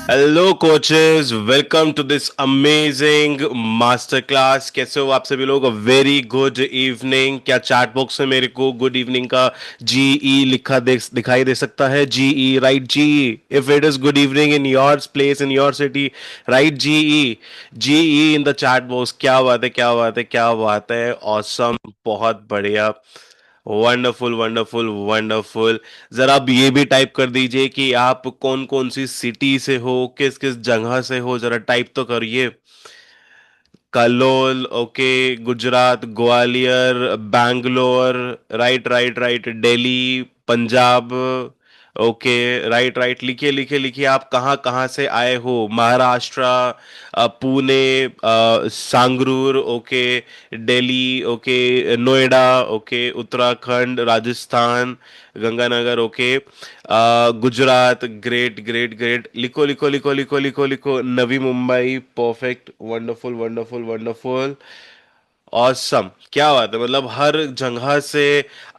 Hello coaches, welcome to this amazing master class. कैसे हो आप सभी लोग? Very good evening. क्या चैट बॉक्स में मेरे को गुड इवनिंग का जीई लिखा दिखाई दे सकता है? GE, right? GE, if it is good evening in your place, in your city, right? GE, GE in the chat box. क्या बात है, क्या बात है, क्या बात है! ऑसम, बहुत बढ़िया, वंडरफुल वंडरफुल वंडरफुल। जरा आप ये भी टाइप कर दीजिए कि आप कौन कौन सी सिटी से हो, किस किस जगह से हो, जरा टाइप तो करिए। Kalol, okay, Gujarat, Gwalior, Bangalore, right right right, Delhi, Punjab, okay, right right, लिखिए लिखिए लिखिए, आप कहाँ कहाँ से आए हो? Maharashtra, Pune, Sangrur, okay, Delhi, okay, Noida, okay, Uttarakhand, Rajasthan, Ganganagar, okay, Gujarat, great great great, लिखो लिखो लिखो लिखो लिखो लिखो, Navi Mumbai, perfect, wonderful wonderful wonderful, awesome. क्या बात है! मतलब हर जगह से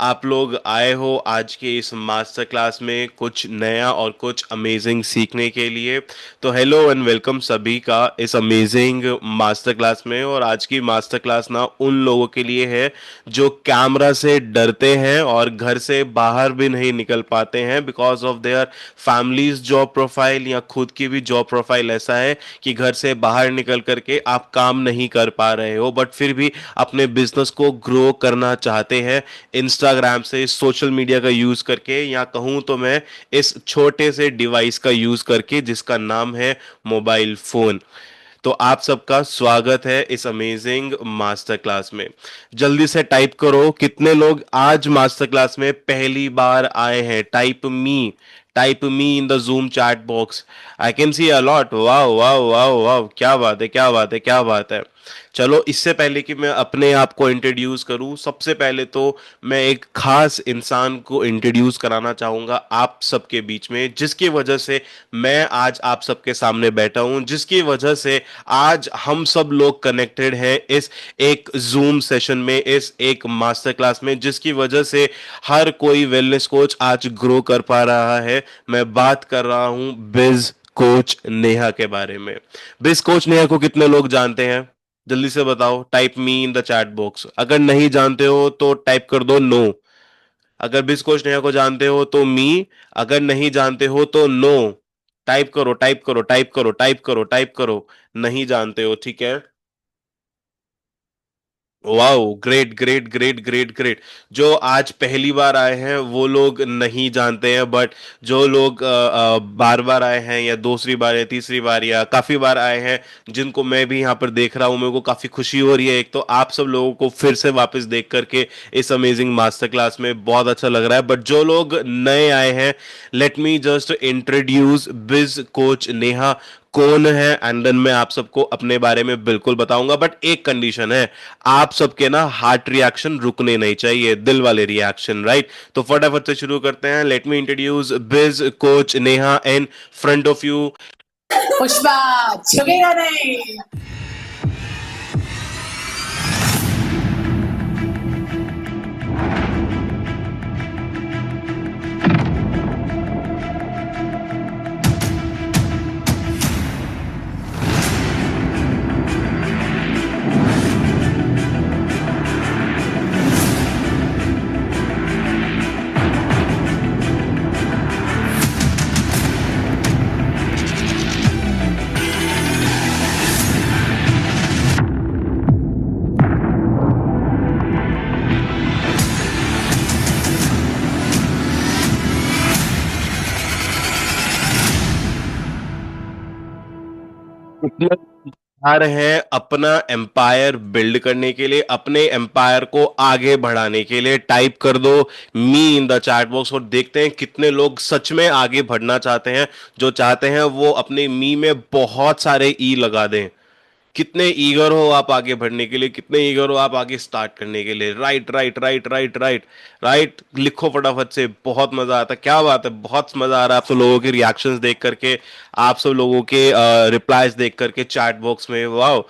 आप लोग आए हो आज के इस मास्टर क्लास में कुछ नया और कुछ अमेजिंग सीखने के लिए। तो हेलो एंड वेलकम सभी का इस अमेजिंग मास्टर क्लास में। और आज की मास्टर क्लास ना उन लोगों के लिए है जो कैमरा से डरते हैं और घर से बाहर भी नहीं निकल पाते हैं because of their families job profile, या खुद की भी जॉब प्रोफाइल ऐसा है कि घर से बाहर निकल करके आप काम नहीं कर पा रहे हो, बट फिर भी अपने बिजनेस को ग्रो करना चाहते हैं इंस्टाग्राम से, सोशल मीडिया का यूज करके, या कहूं तो मैं इस छोटे से डिवाइस का यूज करके जिसका नाम है मोबाइल फोन। तो आप सबका स्वागत है इस अमेजिंग मास्टर क्लास में। जल्दी से टाइप करो कितने लोग आज मास्टर क्लास में पहली बार आए हैं। Type me in the zoom chat box. I can see a lot. वाह वाह वाह वाह, क्या बात है, क्या बात है, क्या बात है! चलो, इससे पहले कि मैं अपने आप को इंट्रोड्यूस करूं, सबसे पहले तो मैं एक खास इंसान को इंट्रोड्यूस कराना चाहूंगा आप सबके बीच में, जिसकी वजह से मैं आज आप सबके सामने बैठा हूं, जिसकी वजह से आज हम सब लोग कनेक्टेड हैं इस एक जूम सेशन में, इस एक मास्टर क्लास में, जिसकी वजह से हर कोई वेलनेस कोच आज ग्रो कर पा रहा है। मैं बात कर रहा हूं बिज कोच नेहा के बारे में। बिज कोच नेहा को कितने लोग जानते हैं? जल्दी से बताओ, type me in the chat box. अगर नहीं जानते हो तो टाइप कर दो नो। अगर बिज कोच नेहा को जानते हो तो मी, अगर नहीं जानते हो तो नो। टाइप करो टाइप करो टाइप करो टाइप करो टाइप करो। नहीं जानते हो, ठीक है। Wow, great great great great great. जो आज पहली बार आए हैं वो लोग नहीं जानते हैं, बट जो लोग बार बार आए हैं, या दूसरी बार या तीसरी बार या काफी बार आए हैं, जिनको मैं भी यहाँ पर देख रहा हूँ, मेरे को काफी खुशी हो रही है। एक तो आप सब लोगों को फिर से वापस देख करके इस अमेजिंग मास्टर क्लास में बहुत अच्छा लग रहा है, बट जो लोग नए आए हैं, लेट मी जस्ट इंट्रोड्यूस बिज कोच नेहा कौन है, एंड देन मैं आप सबको अपने बारे में बिल्कुल बताऊंगा, बट एक कंडीशन है, आप सबके ना हार्ट रिएक्शन रुकने नहीं चाहिए, दिल वाले रिएक्शन, राइट? तो फटाफट से शुरू करते हैं। लेट मी इंट्रोड्यूस बिज coach Neha in front of you. Pushpa झुकेगा नहीं। आ रहे हैं अपना एम्पायर बिल्ड करने के लिए, अपने एम्पायर को आगे बढ़ाने के लिए। टाइप कर दो मी इन द चैट बॉक्स और देखते हैं कितने लोग सच में आगे बढ़ना चाहते हैं। जो चाहते हैं वो अपने मी में बहुत सारे ई लगा दें। कितने ईगर हो आप आगे बढ़ने के लिए, कितने ईगर हो आप आगे स्टार्ट करने के लिए? Right right right right right right, लिखो फटाफट से। बहुत मजा आता है, क्या बात है, बहुत मजा आ रहा है आप सब लोगों के रिएक्शंस देख करके, आप सब लोगों के रिप्लाईज देख करके चैट बॉक्स में। वाह,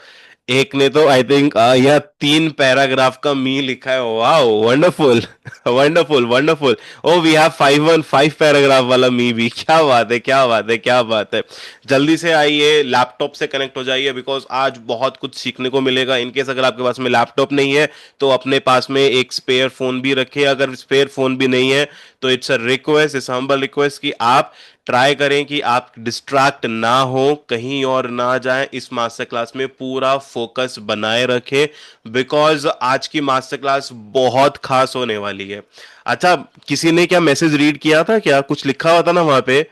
एक ने तो आई थिंक यह 3 पैराग्राफ का मी लिखा है। Wow, wonderful. Wonderful wonderful. Oh we have 5 paragraph वाला मी भी। क्या बात है, क्या बात है, क्या बात है। जल्दी से आइए, लैपटॉप से कनेक्ट हो जाइए, बिकॉज आज बहुत कुछ सीखने को मिलेगा। इनकेस अगर आपके पास में लैपटॉप नहीं है तो अपने पास में एक स्पेयर फोन भी रखिए। अगर स्पेयर फोन भी नहीं है तो it's a request, it's humble request कि आप ट्राई करें कि आप डिस्ट्रैक्ट ना हो, कहीं और ना जाएं, इस मास्टर क्लास में पूरा फोकस बनाए रखें, बिकॉज आज की मास्टर क्लास बहुत खास होने वाली है। अच्छा, किसी ने क्या मैसेज रीड किया था, क्या कुछ लिखा हुआ था ना वहां पे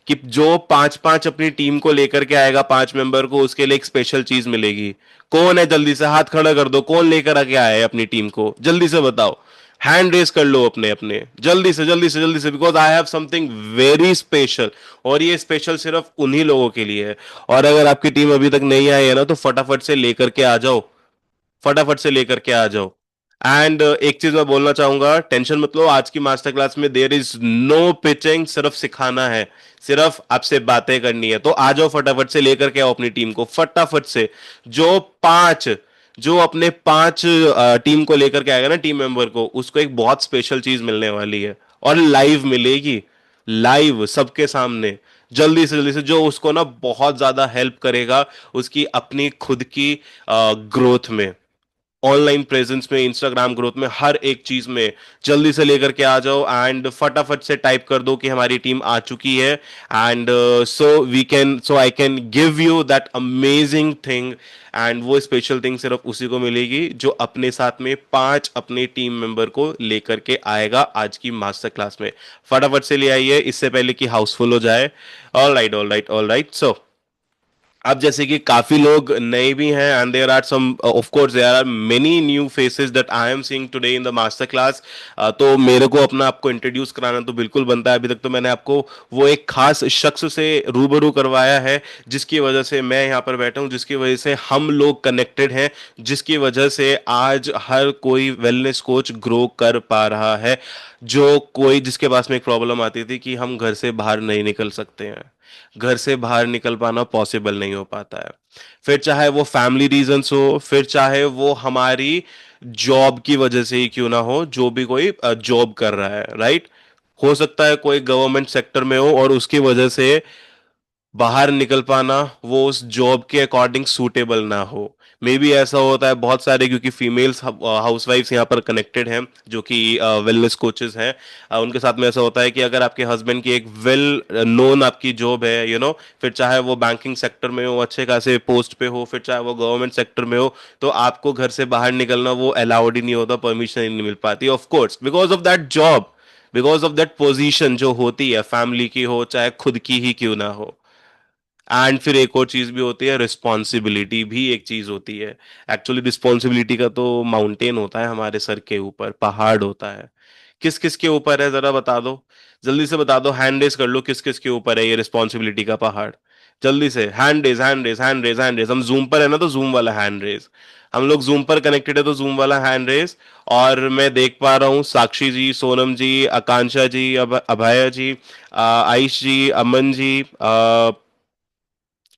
कि जो 5-5 अपनी टीम को लेकर के आएगा, 5 मेंबर को, उसके लिए एक स्पेशल चीज मिलेगी। कौन है, जल्दी से हाथ खड़ा कर दो, कौन लेकर आके आया है अपनी टीम को, जल्दी से बताओ। हैंड रेस कर लो अपने अपने, जल्दी से जल्दी से जल्दी से, because I have something very special. और ये स्पेशल सिर्फ उन्हीं लोगों के लिए है। और अगर आपकी टीम अभी तक नहीं आई है ना, तो फटाफट से लेकर के आ जाओ, फटाफट से लेकर के आ जाओ। एंड एक चीज मैं बोलना चाहूंगा, टेंशन मत लो, आज की मास्टर क्लास में देर इज नो पिचिंग, सिर्फ सिखाना है, सिर्फ आपसे बातें करनी है। तो आ जाओ, फटाफट से लेकर के आओ अपनी टीम को, फटाफट से। जो पांच जो अपने 5 टीम को लेकर के आएगा ना, टीम मेंबर को, उसको एक बहुत स्पेशल चीज मिलने वाली है। और लाइव मिलेगी, लाइव सबके सामने। जल्दी से जल्दी से, जो उसको ना बहुत ज्यादा हेल्प करेगा उसकी अपनी खुद की ग्रोथ में, ऑनलाइन प्रेजेंस में, इंस्टाग्राम ग्रोथ में, हर एक चीज में। जल्दी से लेकर के आ जाओ एंड फटाफट से टाइप कर दो कि हमारी टीम आ चुकी है। And so I can give you that amazing thing. And वो स्पेशल थिंग सिर्फ उसी को मिलेगी जो अपने साथ में 5 अपने टीम मेंबर को लेकर के आएगा आज की मास्टर क्लास में। फटाफट से ले आइए, इससे पहले कि हाउसफुल हो जाए। All right, all right, all right. So अब जैसे कि काफी लोग नए भी हैं, and there are some, of course there are many new faces that I am seeing today in the master class. तो मेरे को अपना आपको इंट्रोड्यूस कराना तो बिल्कुल बनता है। अभी तक तो मैंने आपको वो एक खास शख्स से रूबरू करवाया है, जिसकी वजह से मैं यहाँ पर बैठा हूँ, जिसकी वजह से हम लोग कनेक्टेड हैं, जिसकी वजह से आज हर कोई वेलनेस कोच ग्रो कर पा रहा है। जो कोई जिसके पास में एक प्रॉब्लम आती थी कि हम घर से बाहर नहीं निकल सकते हैं, घर से बाहर निकल पाना पॉसिबल नहीं हो पाता है, फिर चाहे वो फैमिली रीजंस हो, फिर चाहे वो हमारी जॉब की वजह से ही क्यों ना हो, जो भी कोई जॉब कर रहा है, राइट। हो सकता है कोई गवर्नमेंट सेक्टर में हो और उसकी वजह से बाहर निकल पाना वो उस जॉब के अकॉर्डिंग सूटेबल ना हो। मे बी ऐसा होता है बहुत सारे, क्योंकि फीमेल्स हाउसवाइफ्स यहाँ पर कनेक्टेड हैं जो कि वेलनेस कोचेस हैं। उनके साथ में ऐसा होता है कि अगर आपके हस्बैंड की एक वेल नोन आपकी जॉब है, फिर चाहे वो बैंकिंग सेक्टर में हो, अच्छे खासे पोस्ट पे हो, फिर चाहे वो गवर्नमेंट सेक्टर में हो, तो आपको घर से बाहर निकलना वो अलाउड ही नहीं होता, परमिशन ही नहीं मिल पाती, of course because of that job, because of that position जो होती है, फैमिली की हो चाहे खुद की ही क्यों ना हो। एंड फिर एक और चीज भी होती है, रिस्पॉन्सिबिलिटी भी एक चीज होती है। एक्चुअली रिस्पॉन्सिबिलिटी का तो माउंटेन होता है हमारे सर के ऊपर, पहाड़ होता है। किस किस के ऊपर है, जरा बता दो, जल्दी से बता दो, हैंड रेस कर लो, किस किस के ऊपर है ये रिस्पॉन्सिबिलिटी का पहाड़। जल्दी से hand raise, hand raise, hand raise, hand raise. हम जूम पर है ना, तो जूम वाला हैंड रेस। हम लोग जूम पर कनेक्टेड है तो जूम वाला हैंड रेस। और मैं देख पा रहा हूँ Sakshi ji, Sonam ji, Akanksha ji, Abhaya ji, Ayush ji, Aman ji,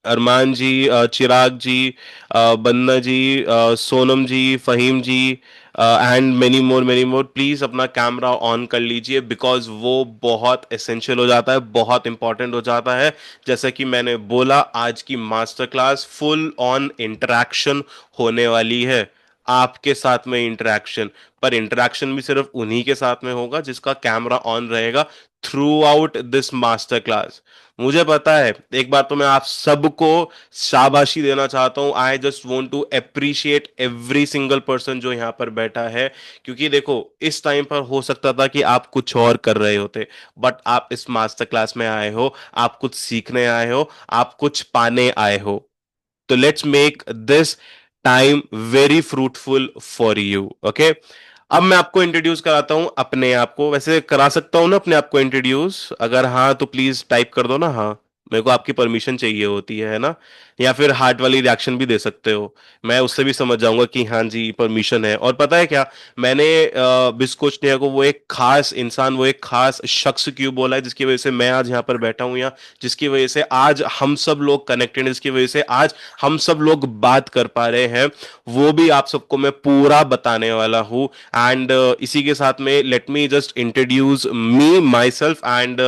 Armaan ji, Chirag ji, Banna ji, Sonam ji, Faheem ji, and many more, many more. Please अपना कैमरा ऑन कर लीजिए, बिकॉज वो बहुत एसेंशियल हो जाता है, बहुत इंपॉर्टेंट हो जाता है। जैसा कि मैंने बोला, आज की master class full on interaction होने वाली है, आपके साथ में इंटरेक्शन। पर इंटरेक्शन भी सिर्फ उन्हीं के साथ में होगा जिसका कैमरा ऑन रहेगा through out this master class. मुझे पता है, एक बार तो मैं आप सबको शाबाशी देना चाहता हूं। I just want to appreciate every single person जो यहां पर बैठा है, क्योंकि देखो, इस टाइम पर हो सकता था कि आप कुछ और कर रहे होते, बट आप इस मास्टर क्लास में आए हो, आप कुछ सीखने आए हो, आप कुछ पाने आए हो। तो let's make this time very fruitful for you, okay. अब मैं आपको इंट्रोड्यूस कराता हूं अपने आप को। वैसे करा सकता हूं ना अपने आप को इंट्रोड्यूस? अगर हाँ तो प्लीज टाइप कर दो ना, हाँ। मेरे को आपकी परमिशन चाहिए होती है ना, या फिर हार्ट वाली रिएक्शन भी दे सकते हो, मैं उससे भी समझ जाऊंगा कि हाँ जी परमिशन है। और पता है क्या, मैंने बिस्कोचनिया को वो एक खास इंसान, वो एक खास शख्स क्यों बोला है, जिसकी वजह से मैं आज यहाँ पर बैठा हूँ, या जिसकी वजह से आज हम सब लोग कनेक्टेड, जिसकी वजह से आज हम सब लोग बात कर पा रहे हैं, वो भी आप सबको मैं पूरा बताने वाला हूँ। एंड इसी के साथ में late me just introduce me my self, and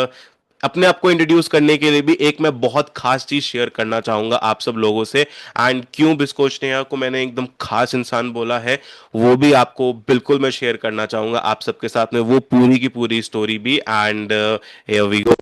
अपने आप को इंट्रोड्यूस करने के लिए भी एक मैं बहुत खास चीज शेयर करना चाहूंगा आप सब लोगों से। एंड क्यों बिस्कोचनिया को मैंने एकदम खास इंसान बोला है, वो भी आपको बिल्कुल मैं शेयर करना चाहूंगा आप सबके साथ में, वो पूरी की पूरी स्टोरी भी। And here we go.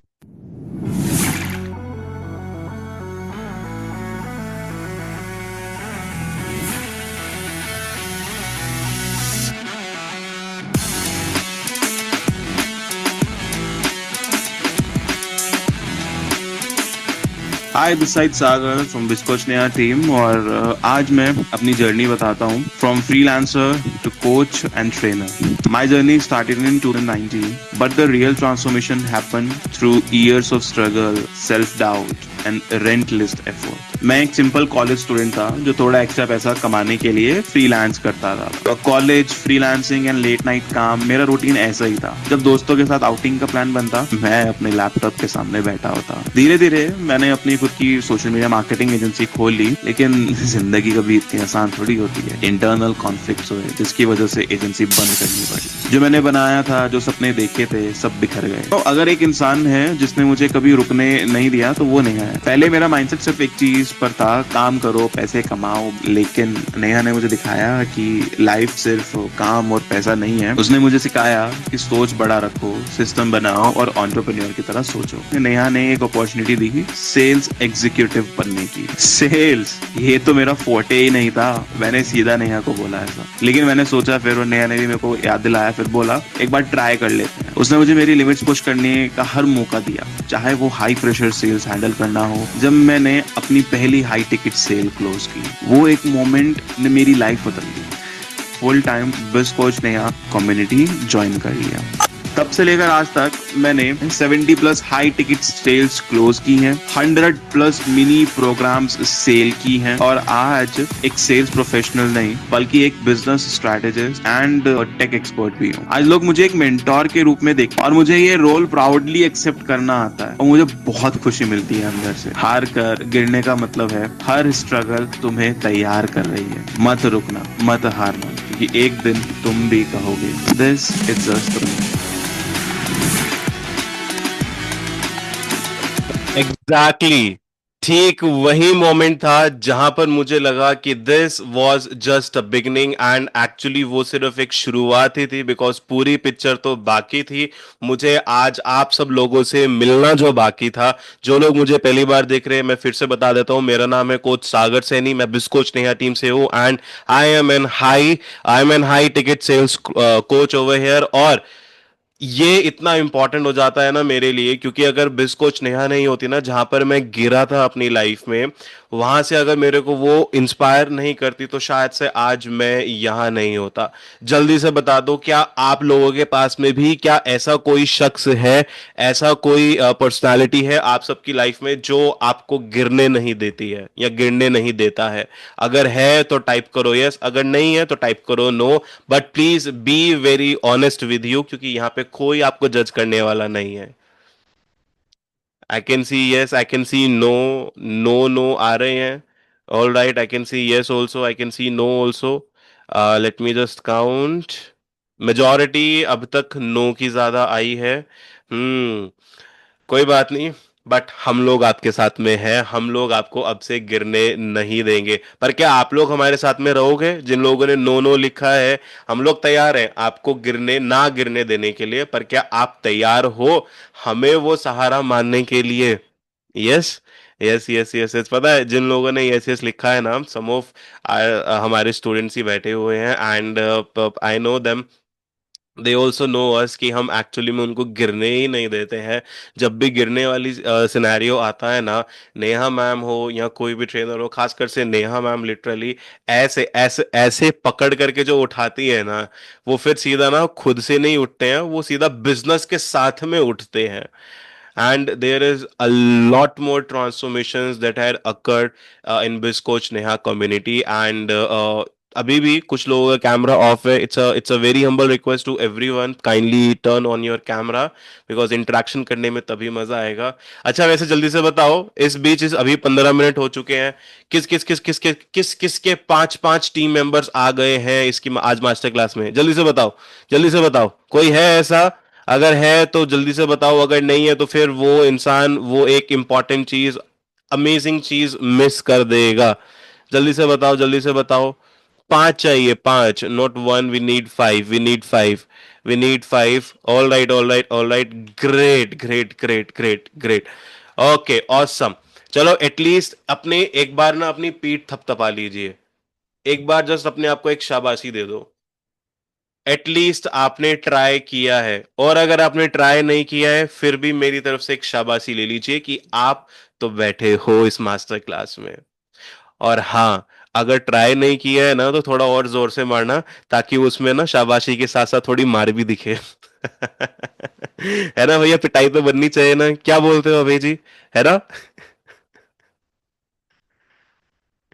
Hi this side Sagar from Biscoach नया टीम। और आज मैं अपनी जर्नी बताता हूँ from freelancer to coach and trainer. My journey started in 2019 but the real transformation happened through years of struggle, self doubt and relentless effort. मैं एक simple college student था जो थोड़ा एक्स्ट्रा पैसा कमाने के लिए फ्रीलांस करता था। College, freelancing and let night काम, मेरा रूटीन ऐसा ही था। जब दोस्तों के साथ आउटिंग का प्लान बनता, मैं अपने लैपटॉप के सामने बैठा होता। धीरे धीरे मैंने अपनी खुद की सोशल मीडिया मार्केटिंग एजेंसी खोल ली, लेकिन जिंदगी कभी इतनी आसान थोड़ी होती है। इंटरनल कॉन्फ्लिक्ट्स हुए जिसकी वजह से एजेंसी बंद करनी पड़ी। जो मैंने बनाया था, जो सपने देखे थे, सब बिखर गए। तो अगर एक इंसान है जिसने मुझे कभी रुकने नहीं दिया तो वो नेहा है। पहले मेरा माइंडसेट सिर्फ एक चीज पर था, काम करो, पैसे कमाओ। लेकिन नेहा ने मुझे दिखाया कि लाइफ सिर्फ काम और पैसा नहीं है। उसने मुझे सिखाया कि सोच बड़ा रखो, सिस्टम बनाओ और एंटरप्रेन्योर की तरह सोचो। नेहा ने एक अपॉर्चुनिटी दी सेल्स एग्जीक्यूटिव बनने की। सेल्स, ये तो मेरा फोर्टे ही नहीं था। मैंने सीधा नेहा को बोला ऐसा, लेकिन मैंने सोचा फिर, और नेहा ने भी मेरे को याद दिलाया, फिर बोला एक बार ट्राई कर लेते हैं। उसने मुझे मेरी लिमिट्स पुश करने का हर मौका दिया, चाहे वो हाई प्रेशर सेल्स हैंडल करना हो। जब मैंने अपनी पहली हाई टिकट सेल क्लोज की, वो एक मोमेंट ने मेरी लाइफ बदल दी। Full time biz coach Neha community join कर लिया। तब से लेकर आज तक मैंने 70 plus high ticket sales close की हैं, 100 प्लस मिनी प्रोग्राम्स सेल की हैं, और आज एक सेल्स प्रोफेशनल नहीं बल्कि एक business strategist and tech expert भी हूँ। आज लोग मुझे एक मेंटोर के रूप में देखते हैं और मुझे ये रोल प्राउडली एक्सेप्ट करना आता है, और मुझे बहुत खुशी मिलती है अंदर से। हार कर गिरने का मतलब है हर स्ट्रगल तुम्हें तैयार कर रही है। मत रुकना, मत हारना, क्योंकि एक दिन तुम भी कहोगे this is just me. Exactly exactly. ठीक वही मोमेंट था जहां पर मुझे लगा कि this was just a beginning, and actually वो सिर्फ एक शुरुआत ही थी, बिकॉज पूरी पिक्चर तो बाकी थी। मुझे आज आप सब लोगों से मिलना जो बाकी था। जो लोग मुझे पहली बार देख रहे हैं, मैं फिर से बता देता हूँ, मेरा नाम है कोच सागर सैनी, मैं बिस्कोच नेहा टीम से हूँ, and I am an high ticket sales coach over here. और ये इतना इंपॉर्टेंट हो जाता है ना मेरे लिए, क्योंकि अगर बिज कोच नेहा नहीं होती ना, जहां पर मैं गिरा था अपनी लाइफ में, वहां से अगर मेरे को वो इंस्पायर नहीं करती, तो शायद से आज मैं यहां नहीं होता। जल्दी से बता दो, क्या आप लोगों के पास में भी क्या ऐसा कोई शख्स है, ऐसा कोई पर्सनालिटी है आप सबकी लाइफ में जो आपको गिरने नहीं देती है या गिरने नहीं देता है? अगर है तो टाइप करो यस, अगर नहीं है तो टाइप करो no. But please be very honest with you, क्योंकि यहाँ पे कोई आपको जज करने वाला नहीं है। I can see yes, I can see no, no no आ रहे हैं। All right, I can see yes also, I can see no also. Let me just count. Majority अब तक नो की ज्यादा आई है। कोई बात नहीं, बट हम लोग आपके साथ में हैं, हम लोग आपको अब से गिरने नहीं देंगे। पर क्या आप लोग हमारे साथ में रहोगे? जिन लोगों ने नो नो लिखा है, हम लोग तैयार हैं आपको गिरने ना गिरने देने के लिए, पर क्या आप तैयार हो हमें वो सहारा मानने के लिए? Yes, yes yes yes yes. पता है जिन लोगों ने यस यस लिखा है ना, सम ऑफ हमारे स्टूडेंट्स ही बैठे हुए हैं, and I know them, they also know us, कि हम एक्चुअली में उनको गिरने ही नहीं देते हैं। जब भी गिरने वाली सिनेरियो आता है ना, नेहा मैम हो या कोई भी ट्रेनर हो, खासकर से नेहा मैम लिटरली ऐसे ऐसे ऐसे पकड़ करके जो उठाती है ना, वो फिर सीधा ना खुद से नहीं उठते हैं, वो सीधा बिजनेस के साथ में उठते हैं। and there is a lot more transformations that had occurred in BizCoach Neha community, and अभी भी कुछ लोगों का कैमरा ऑफ है. It's a very humble request to everyone, kindly turn on your camera, because interaction करने में तभी मजा आएगा. अच्छा, वैसे जल्दी से बताओ, इस बीच इस अभी 15 मिनट हो चुके हैं, किस के पांच पांच टीम मेंबर्स आ गए हैं इसकी आज मास्टर क्लास में? जल्दी से बताओ, जल्दी से बताओ. कोई है ऐसा? अगर है तो जल्दी से बताओ, अगर नहीं है तो फिर वो इंसान वो एक इंपॉर्टेंट चीज, अमेजिंग चीज मिस कर देगा. जल्दी से बताओ, जल्दी से बताओ. पांच चाहिए, पांच, not one. We need five, we need five, we need five. All right, all right, all right. Great great great great great. Okay, awesome. चलो, एटलीस्ट अपने एक बार ना अपनी पीठ थपथपा लीजिए. एक बार जस्ट अपने आप को एक शाबाशी दे दो. एटलीस्ट आपने ट्राई किया है. और अगर आपने ट्राई नहीं किया है फिर भी मेरी तरफ से एक शाबाशी ले लीजिए कि आप तो बैठे हो इस मास्टर क्लास में. और हाँ, अगर ट्राई नहीं किया है ना तो थोड़ा और जोर से मारना, ताकि उसमें ना शाबाशी के साथ साथ थोड़ी मार भी दिखे. है ना भैया? पिटाई तो बननी चाहिए ना, क्या बोलते हो अभय जी? है ना?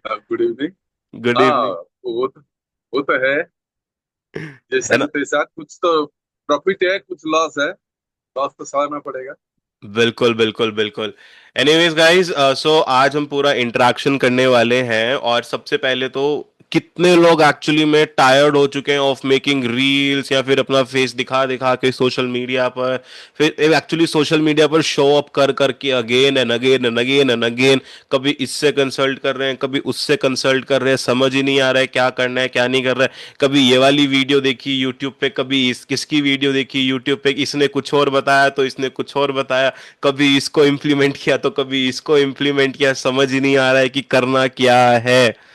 Good evening. गुड हाँ, इवनिंग. वो तो है। है जैसा ना? कि तैसा, कुछ तो प्रॉफिट है, कुछ लॉस है। लॉस तो सहना पड़ेगा। बिल्कुल बिल्कुल बिल्कुल. एनीवेज गाइस, सो आज हम पूरा इंटरेक्शन करने वाले हैं, और सबसे पहले तो कितने लोग एक्चुअली में टायर्ड हो चुके हैं ऑफ मेकिंग रील्स या फिर अपना फेस दिखा दिखा के सोशल मीडिया पर, फिर एक्चुअली सोशल मीडिया पर शो अप कर करके again and again and again and again. कभी इससे कंसल्ट कर रहे हैं, कभी उससे कंसल्ट कर रहे हैं, समझ ही नहीं आ रहा है क्या करना है क्या नहीं कर रहा है. कभी ये वाली वीडियो देखी यूट्यूब पे, कभी इस किसकी वीडियो देखी यूट्यूब पे, इसने कुछ और बताया तो इसने कुछ और बताया, कभी इसको इम्प्लीमेंट किया तो कभी इसको इम्प्लीमेंट किया. समझ ही नहीं आ रहा है कि करना क्या है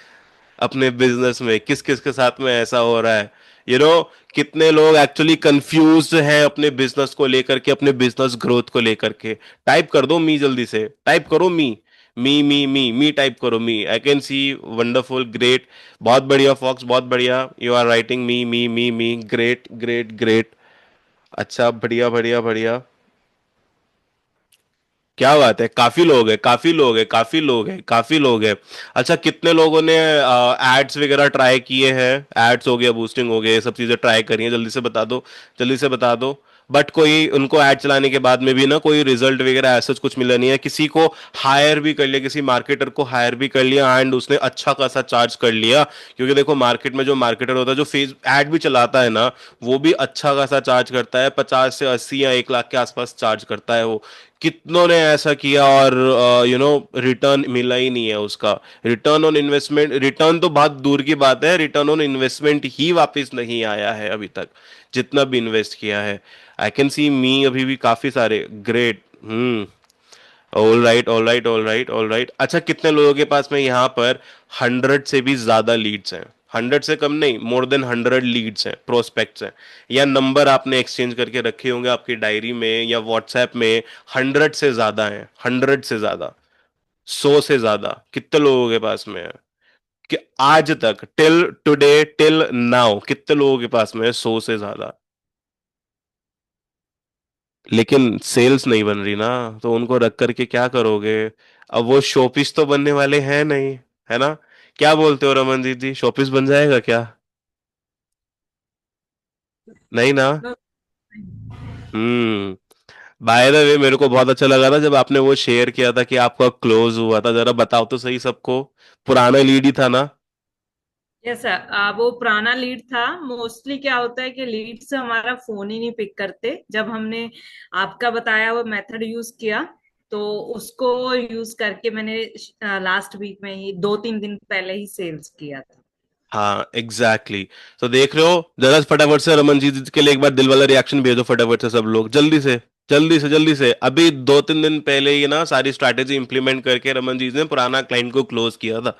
अपने बिजनेस में. किस किस के साथ में ऐसा हो रहा है, यू नो. कितने लोग एक्चुअली कंफ्यूज्ड हैं अपने बिजनेस को लेकर के, अपने बिजनेस ग्रोथ को लेकर के. टाइप कर दो मी, जल्दी से टाइप करो मी. मी टाइप करो me. I can see. Wonderful, great, बहुत बढ़िया फॉक्स, बहुत बढ़िया. You are writing me. Great great great. अच्छा, बढ़िया बढ़िया बढ़िया. क्या बात है, काफी लोग हैं, काफी लोग हैं, काफी लोग हैं, काफी लोग हैं. अच्छा, कितने लोगों ने एड्स वगैरह ट्राई किए हैं? एड्स हो गया, बूस्टिंग हो गया, ये सब चीजें ट्राई करी हैं? जल्दी से बता दो, जल्दी से बता दो. बट कोई उनको ऐड चलाने के बाद में भी ना कोई रिजल्ट वगैरह ऐसा कुछ मिला नहीं है. किसी को हायर भी कर लिया, किसी मार्केटर को हायर भी कर लिया, एंड उसने अच्छा खासा चार्ज कर लिया. क्योंकि देखो, मार्केट में जो मार्केटर होता है, जो फेस ऐड भी चलाता है ना, वो भी अच्छा खासा चार्ज करता है. 50 से 80 या 1 लाख के आसपास चार्ज करता है वो. कितनों ने ऐसा किया और रिटर्न मिला ही नहीं है उसका. रिटर्न ऑन इन्वेस्टमेंट, रिटर्न तो बहुत दूर की बात है, रिटर्न ऑन इन्वेस्टमेंट ही वापस नहीं आया है अभी तक, जितना भी इन्वेस्ट किया है. आई कैन सी मी अभी भी काफी सारे. Great. Hmm. All right, all right, all right, all right. अच्छा, कितने लोगों के पास में यहाँ पर 100 से भी ज्यादा लीड्स हैं? 100 से कम नहीं, मोर देन 100 लीड्स हैं, प्रोस्पेक्ट्स हैं, या नंबर आपने एक्सचेंज करके रखे होंगे आपकी डायरी में या व्हाट्सएप में. 100 से ज्यादा हैं, 100 से ज्यादा, 100 से ज्यादा. कितने लोगों के पास में है कि आज तक, टिल टुडे, टिल नाउ, कितने लोगों के पास में है 100 से ज्यादा? लेकिन सेल्स नहीं बन रही ना, तो उनको रख करके क्या करोगे? अब वो शोपीस तो बनने वाले हैं नहीं, है ना? क्या बोलते हो रमनजीत जी, शोपीस बन जाएगा क्या? नहीं ना? हम्म. बाय द वे, मेरे को बहुत अच्छा लगा था जब आपने वो शेयर किया था कि आपका क्लोज हुआ था. जरा बताओ तो सही सबको. पुराना लीड ही था ना? यस सर, वो पुराना लीड था। मोस्टली क्या होता है कि लीड से हमारा फोन ही नहीं पिक करते। जब हमने आपका बताया वो मेथड यूज किया, तो उसको यूज करके मैंने लास्ट वीक में ही 2-3 दिन पहले ही सेल्स किया था। हाँ, एग्जैक्टली exactly. तो देख रहे हो, जरा फटाफट से रमनजीत जी के लिए एक बार दिल वाला रिएक्शन भेजो फटाफट से सब लोग, जल्दी से, जल्दी से, जल्दी से. अभी 2-3 दिन पहले ही ना सारी स्ट्रैटेजी इंप्लीमेंट करके रमनजीत ने पुराना क्लाइंट को क्लोज किया था.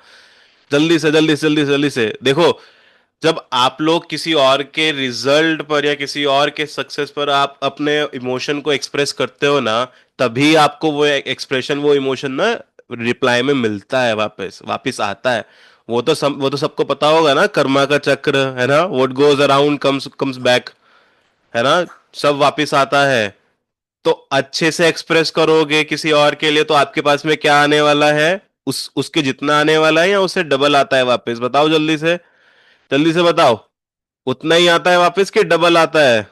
जल्दी से, जल्दी से, जल्दी से, जल्दी से. देखो, जब आप लोग किसी और के रिजल्ट पर या किसी और के सक्सेस पर आप अपने इमोशन को एक्सप्रेस करते हो ना, तभी आपको वो एक्सप्रेशन, वो इमोशन ना रिप्लाई में मिलता है, वापस वापस आता है. वो तो सबको पता होगा ना, कर्मा का चक्र है ना, what goes around comes comes back, है ना? सब वापस आता है. तो अच्छे से एक्सप्रेस करोगे किसी और के लिए तो आपके पास में क्या आने वाला है, उसके जितना आने वाला है या उससे डबल आता है वापस? बताओ जल्दी से, जल्दी से बताओ। उतना ही आता है वापस कि डबल आता है?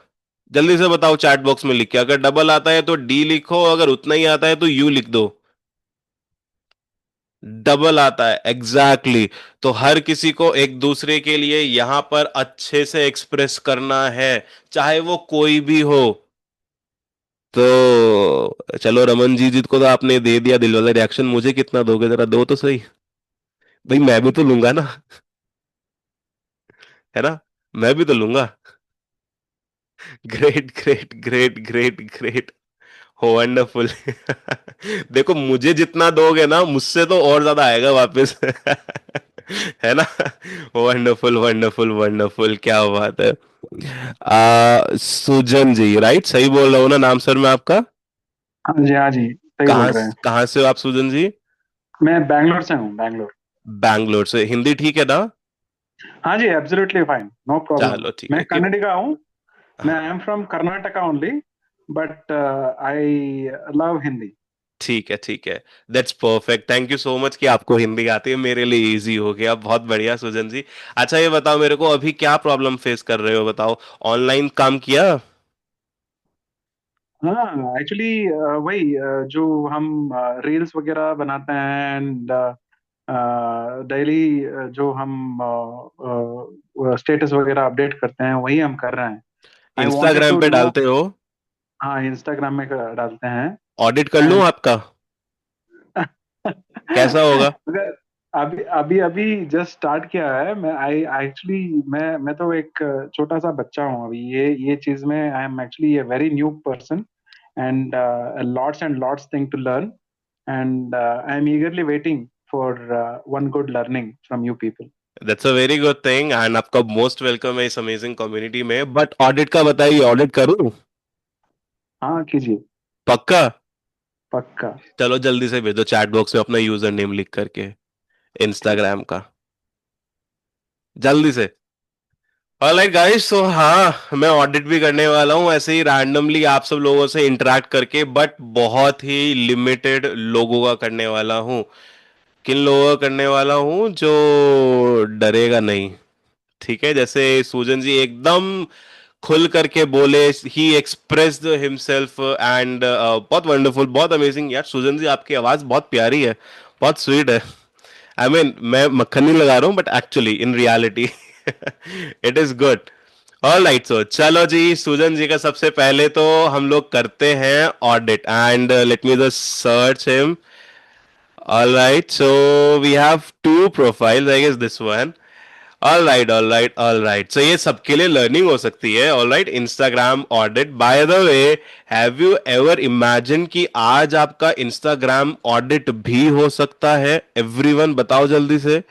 जल्दी से बताओ चैट बॉक्स में लिख के। अगर डबल आता है तो डी लिखो, अगर उतना ही आता है तो यू लिख दो। डबल आता है, एग्जैक्टली exactly। तो हर किसी को एक दूसरे के लिए यहां पर अच्छे से एक्सप्रेस करना है, चाहे वो कोई भी हो। तो चलो रमन जी को तो आपने दे दिया दिल वाला रिएक्शन, मुझे कितना दोगे? जरा दो तो सही। भाई मैं भी तो लूंगा ना, है ना? मैं भी तो लूंगा। Great great great great great, wonderful. देखो मुझे जितना दोगे ना, मुझसे तो और ज्यादा आएगा वापस। है ना? वंडरफुल वंडरफुल वंडरफुल, क्या बात है। सुजन जी, राइट? सही बोल रहा हूँ ना नाम सर मैं आपका? हाँ जी, हाँ जी, सही बोल कहाँ रहे हैं। कहाँ से हो आप सुजन जी? मैं बैंगलोर से हूँ, बैंगलोर। बैंगलोर से। हिंदी ठीक है ना? हाँ जी, एब्सोल्युटली फाइन, नो प्रॉब्लम। चलो ठीक है मैं कि कन्नड़ी का हूँ। मैं हाँ, I am from Karnataka only, but I love Hindi. ठीक है ठीक है। That's perfect, thank you so much कि आपको हिंदी आती है, मेरे लिए इजी हो गया। बहुत बढ़िया सुजन जी। अच्छा ये बताओ मेरे को, अभी क्या प्रॉब्लम फेस कर रहे हो बताओ? ऑनलाइन काम किया? हाँ, एक्चुअली वही जो हम रील्स वगैरह बनाते हैं, एंड डेली जो हम स्टेटस वगैरह अपडेट करते हैं, वही हम कर रहे हैं। आई वांटेड इंस्टाग्राम टू पे नो। डालते हो? हाँ, इंस्टाग्राम में डालते हैं। ऑडिट कर लूं एंड आपका? कैसा होगा? मगर अभी अभी अभी जस्ट स्टार्ट किया है। मैं आई एक्चुअली मैं तो एक छोटा सा बच्चा हूँ अभी, ये चीज में I am actually a very new person, and lots and lots thing to learn, and I am eagerly waiting for one good learning from you people. That's a very good thing, and आपका most welcome है इस amazing community में। But audit का बताइए, audit करूं? हाँ, कीजिए। पक्का? पक्का। चलो जल्दी से भेजो चैट बॉक्स में अपना यूजर नेम लिख करके, इंस्टाग्राम का, जल्दी से। ऑलराइट गाइस, सो हाँ मैं ऑडिट भी करने वाला हूँ ऐसे ही रैंडमली आप सब लोगों से इंटरेक्ट करके, बट बहुत ही लिमिटेड लोगों का करने वाला हूँ। किन लोगों का करने वाला हूँ? जो डरेगा नहीं, ठीक है? जैसे सूजन जी एकदम खुल करके बोले, ही एक्सप्रेस्ड हिमसेल्फ एंड बहुत वंडरफुल, बहुत अमेजिंग। यार सुजन जी आपकी आवाज बहुत प्यारी है, बहुत स्वीट है। आई मीन मैं मक्खन नहीं लगा रहा हूँ, but actually in reality it is good. All right, so चलो जी, सुजन जी का सबसे पहले तो हम लोग करते हैं audit, and let me just search him. All right, so we have two profiles, I guess this one. All right all right all right, so ये सबके लिए लर्निंग हो सकती है। All right, Instagram audit. By the way, have you ever imagine कि आज आपका Instagram audit भी हो सकता है? एवरीवन बताओ जल्दी से,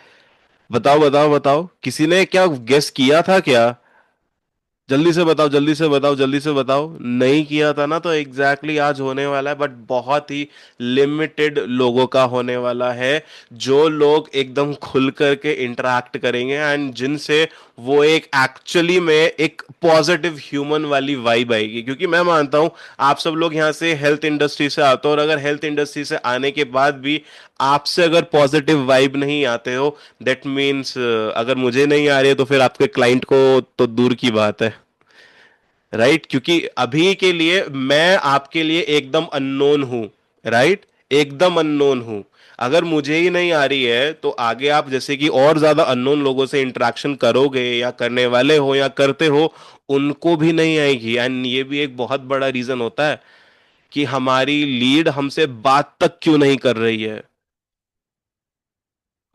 बताओ बताओ बताओ, किसी ने क्या गेस किया था क्या? जल्दी से बताओ जल्दी से बताओ जल्दी से बताओ। नहीं किया था ना? तो एग्जैक्टली exactly आज होने वाला है, बट बहुत ही लिमिटेड लोगों का होने वाला है। जो लोग एकदम खुल करके इंटरेक्ट करेंगे एंड जिनसे वो एक एक्चुअली में एक पॉजिटिव ह्यूमन वाली वाइब आएगी। क्योंकि मैं मानता हूं आप सब लोग यहाँ से हेल्थ इंडस्ट्री से आते हो, और अगर हेल्थ इंडस्ट्री से आने के बाद भी आपसे अगर पॉजिटिव वाइब नहीं आते हो, दैट मीन्स अगर मुझे नहीं आ रही है तो फिर आपके क्लाइंट को तो दूर की बात है, राइट? क्योंकि अभी के लिए मैं आपके लिए एकदम अननोन हूं, राइट? एकदम अननोन हूं। अगर मुझे ही नहीं आ रही है तो आगे आप जैसे कि और ज्यादा अननोन लोगों से इंटरेक्शन करोगे या करने वाले हो या करते हो, उनको भी नहीं आएगी। एंड ये भी एक बहुत बड़ा रीजन होता है कि हमारी लीड हमसे बात तक क्यों नहीं कर रही है।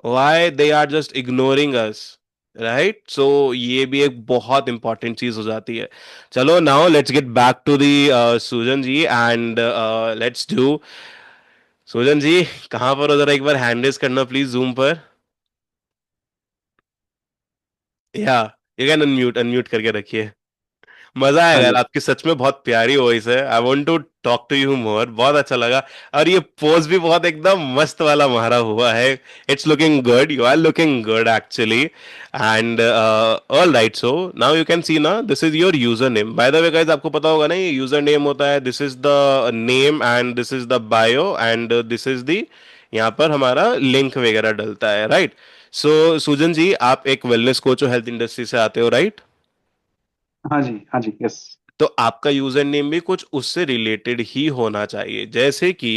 Why they are just ignoring us, right? So ये भी एक बहुत इंपॉर्टेंट चीज हो जाती है। चलो now let's get back to the Sujan ji, and let's do. Sujan ji कहां पर हो? जरा एक बार हैंड रेज करना प्लीज जूम पर। या यू कैन अनम्यूट, अनम्यूट करके रखिए। मजा हाँ आएगा यार, जी। आपकी सच में बहुत प्यारी वॉइस है। I want to talk to you more, बहुत अच्छा लगा। और ये पोज भी बहुत एकदम मस्त वाला मारा हुआ है। It's looking good, you are looking good actually. And all right, so now you can see ना, this is your user name. By the way guys, आपको पता होगा ना ये यूजर नेम होता है, this is the name and this is the bio and this is the, यहाँ पर हमारा लिंक वगैरह डलता है, राइट। सो सुजन जी, आप एक वेलनेस कोच और हेल्थ इंडस्ट्री से आते हो, राइट? हाँ जी, हाँ जी, यस। तो आपका यूजर नेम भी कुछ उससे रिलेटेड ही होना चाहिए, जैसे कि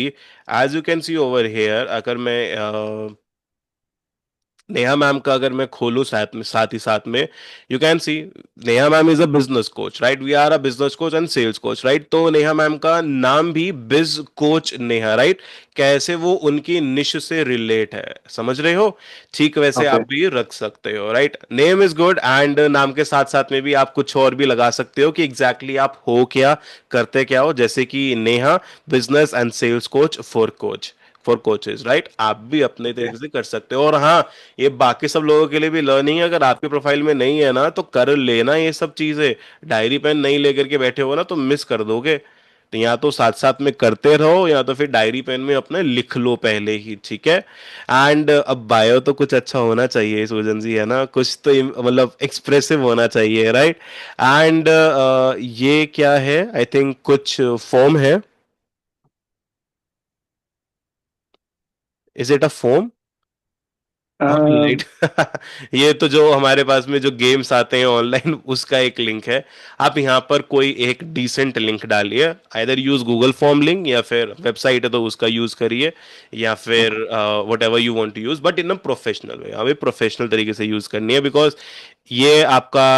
as you can see over here, अगर मैं नेहा मैम का अगर मैं खोलूं साथ में, साथ ही साथ में, you can see Neha ma'am is a business coach, right? We are a business coach and sales coach, right? तो नेहा मैम का नाम भी बिज कोच नेहा, राइट? कैसे वो उनकी निश से रिलेट है, समझ रहे हो? ठीक वैसे ओके। आप भी रख सकते हो, right? Name is good, and नाम के साथ साथ में भी आप कुछ और भी लगा सकते हो कि एग्जैक्टली आप हो क्या, करते क्या हो, जैसे कि Neha business and sales coach for coaches, right? आप भी अपने ओके। तरीके से कर सकते हो। और हाँ, ये बाकी सब लोगों के लिए भी लर्निंग है, अगर आपके प्रोफाइल में नहीं है ना तो कर लेना ये सब चीजें। डायरी पेन नहीं लेकर के बैठे हो ना तो मिस कर दोगे। तो या तो साथ साथ में करते रहो, या तो फिर डायरी पेन में अपने लिख लो पहले ही, ठीक है? एंड अब बायो तो कुछ अच्छा होना चाहिए सुजन जी, है ना? कुछ तो मतलब एक्सप्रेसिव होना चाहिए, राइट? एंड ये क्या है, आई थिंक कुछ फॉर्म है। Is it a form? Alright. ये तो जो हमारे पास में जो गेम्स आते हैं ऑनलाइन उसका एक लिंक है। आप यहाँ पर कोई एक डिसेंट लिंक डालिए, either use Google form link, या फिर वेबसाइट है तो उसका यूज करिए, या फिर whatever you want to use, but in a professional way. हमें प्रोफेशनल तरीके से यूज करनी है, बिकॉज ये आपका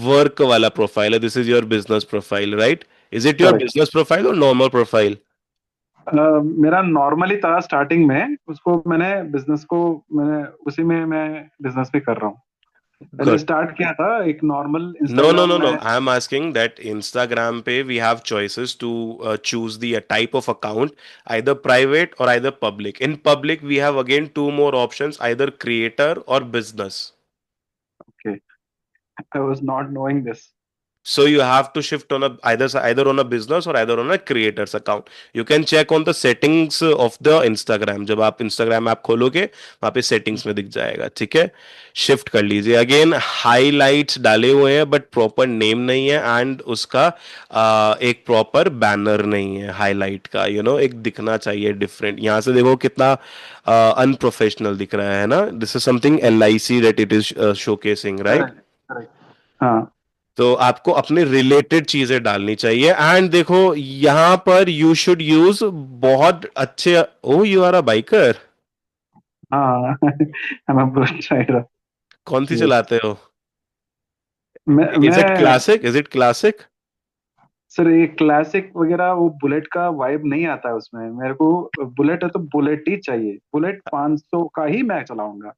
वर्क वाला प्रोफाइल है, this is your business profile, right? Is it your correct. Business profile और नॉर्मल प्रोफाइल? मेरा नॉर्मली था स्टार्टिंग में, उसको मैंने बिजनेस को, मैंने उसी में मैं बिजनेस भी कर रहा हूँ। पहले गुड। स्टार्ट किया था एक normal No, no, Instagram no, no. में। I'm asking that Instagram pay we have choices to choose the type of account, either private or either public. In public, we have again two more options, either creator or business. Okay, I was not knowing this. So you have to shift on a either on a business or either on a creator's account. You can check on the settings of the Instagram. जब आप Instagram app खोलोगे वहां पे settings में दिख जाएगा, ठीक है? शिफ्ट कर लीजिए। अगेन हाईलाइट्स डाले हुए हैं बट प्रॉपर नेम नहीं है, एंड उसका एक प्रॉपर बैनर नहीं है हाईलाइट का, एक दिखना चाहिए डिफरेंट। यहां से देखो कितना अनप्रोफेशनल दिख रहा है ना? This is something LIC that it is showcasing, right? Correct, correct. हाँ। तो आपको अपने रिलेटेड चीजें डालनी चाहिए। एंड देखो यहां पर यू शुड यूज बहुत अच्छे, oh you are a biker? हाँ। I am a Bullet rider. कौन सी यस। चलाते हो? इज इट मैं Classic, is it Classic? Sir, ये क्लासिक वगैरह वो बुलेट का वाइब नहीं आता है उसमें मेरे को। बुलेट है तो बुलेट ही चाहिए, बुलेट 500 का ही मैं चलाऊंगा।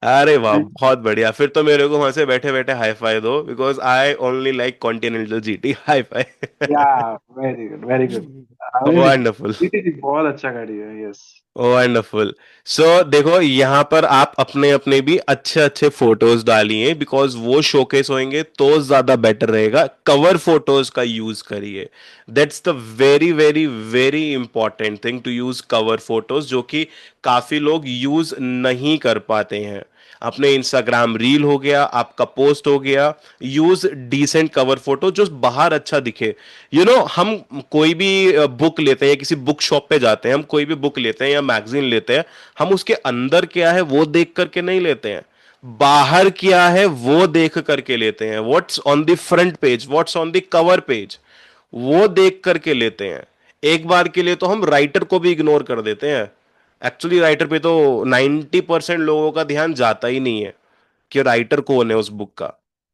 अरे वाह, बहुत बढ़िया। फिर तो मेरे को वहां से बैठे बैठे हाई फाई दो, because I only like continental GT high या, five. Very good, very good. Wonderful, GT बहुत अच्छा गाड़ी है, यस। वंडरफुल। सो देखो यहाँ पर आप अपने अपने भी अच्छे अच्छे फोटोज डालिए, बिकॉज वो शोकेस होंगे तो ज्यादा बेटर रहेगा। कवर फोटोज का यूज करिए, that's the very very very important thing, to use cover photos, जो कि काफी लोग यूज नहीं कर पाते हैं। अपने इंस्टाग्राम रील हो गया, आपका पोस्ट हो गया, यूज डिसेंट कवर फोटो जो बाहर अच्छा दिखे। हम कोई भी बुक लेते हैं, किसी बुक शॉप पे जाते हैं, हम कोई भी बुक लेते हैं या मैगजीन लेते हैं, हम उसके अंदर क्या है वो देख करके नहीं लेते हैं, बाहर क्या है वो देख करके लेते हैं। What's on the front page, what's on the cover page, वो देख करके लेते हैं। एक बार के लिए तो हम राइटर को भी इग्नोर कर देते हैं। एक्चुअली राइटर पे तो 90% लोगों का ध्यान जाता ही नहीं है कि राइटर कौन है उस बुक का,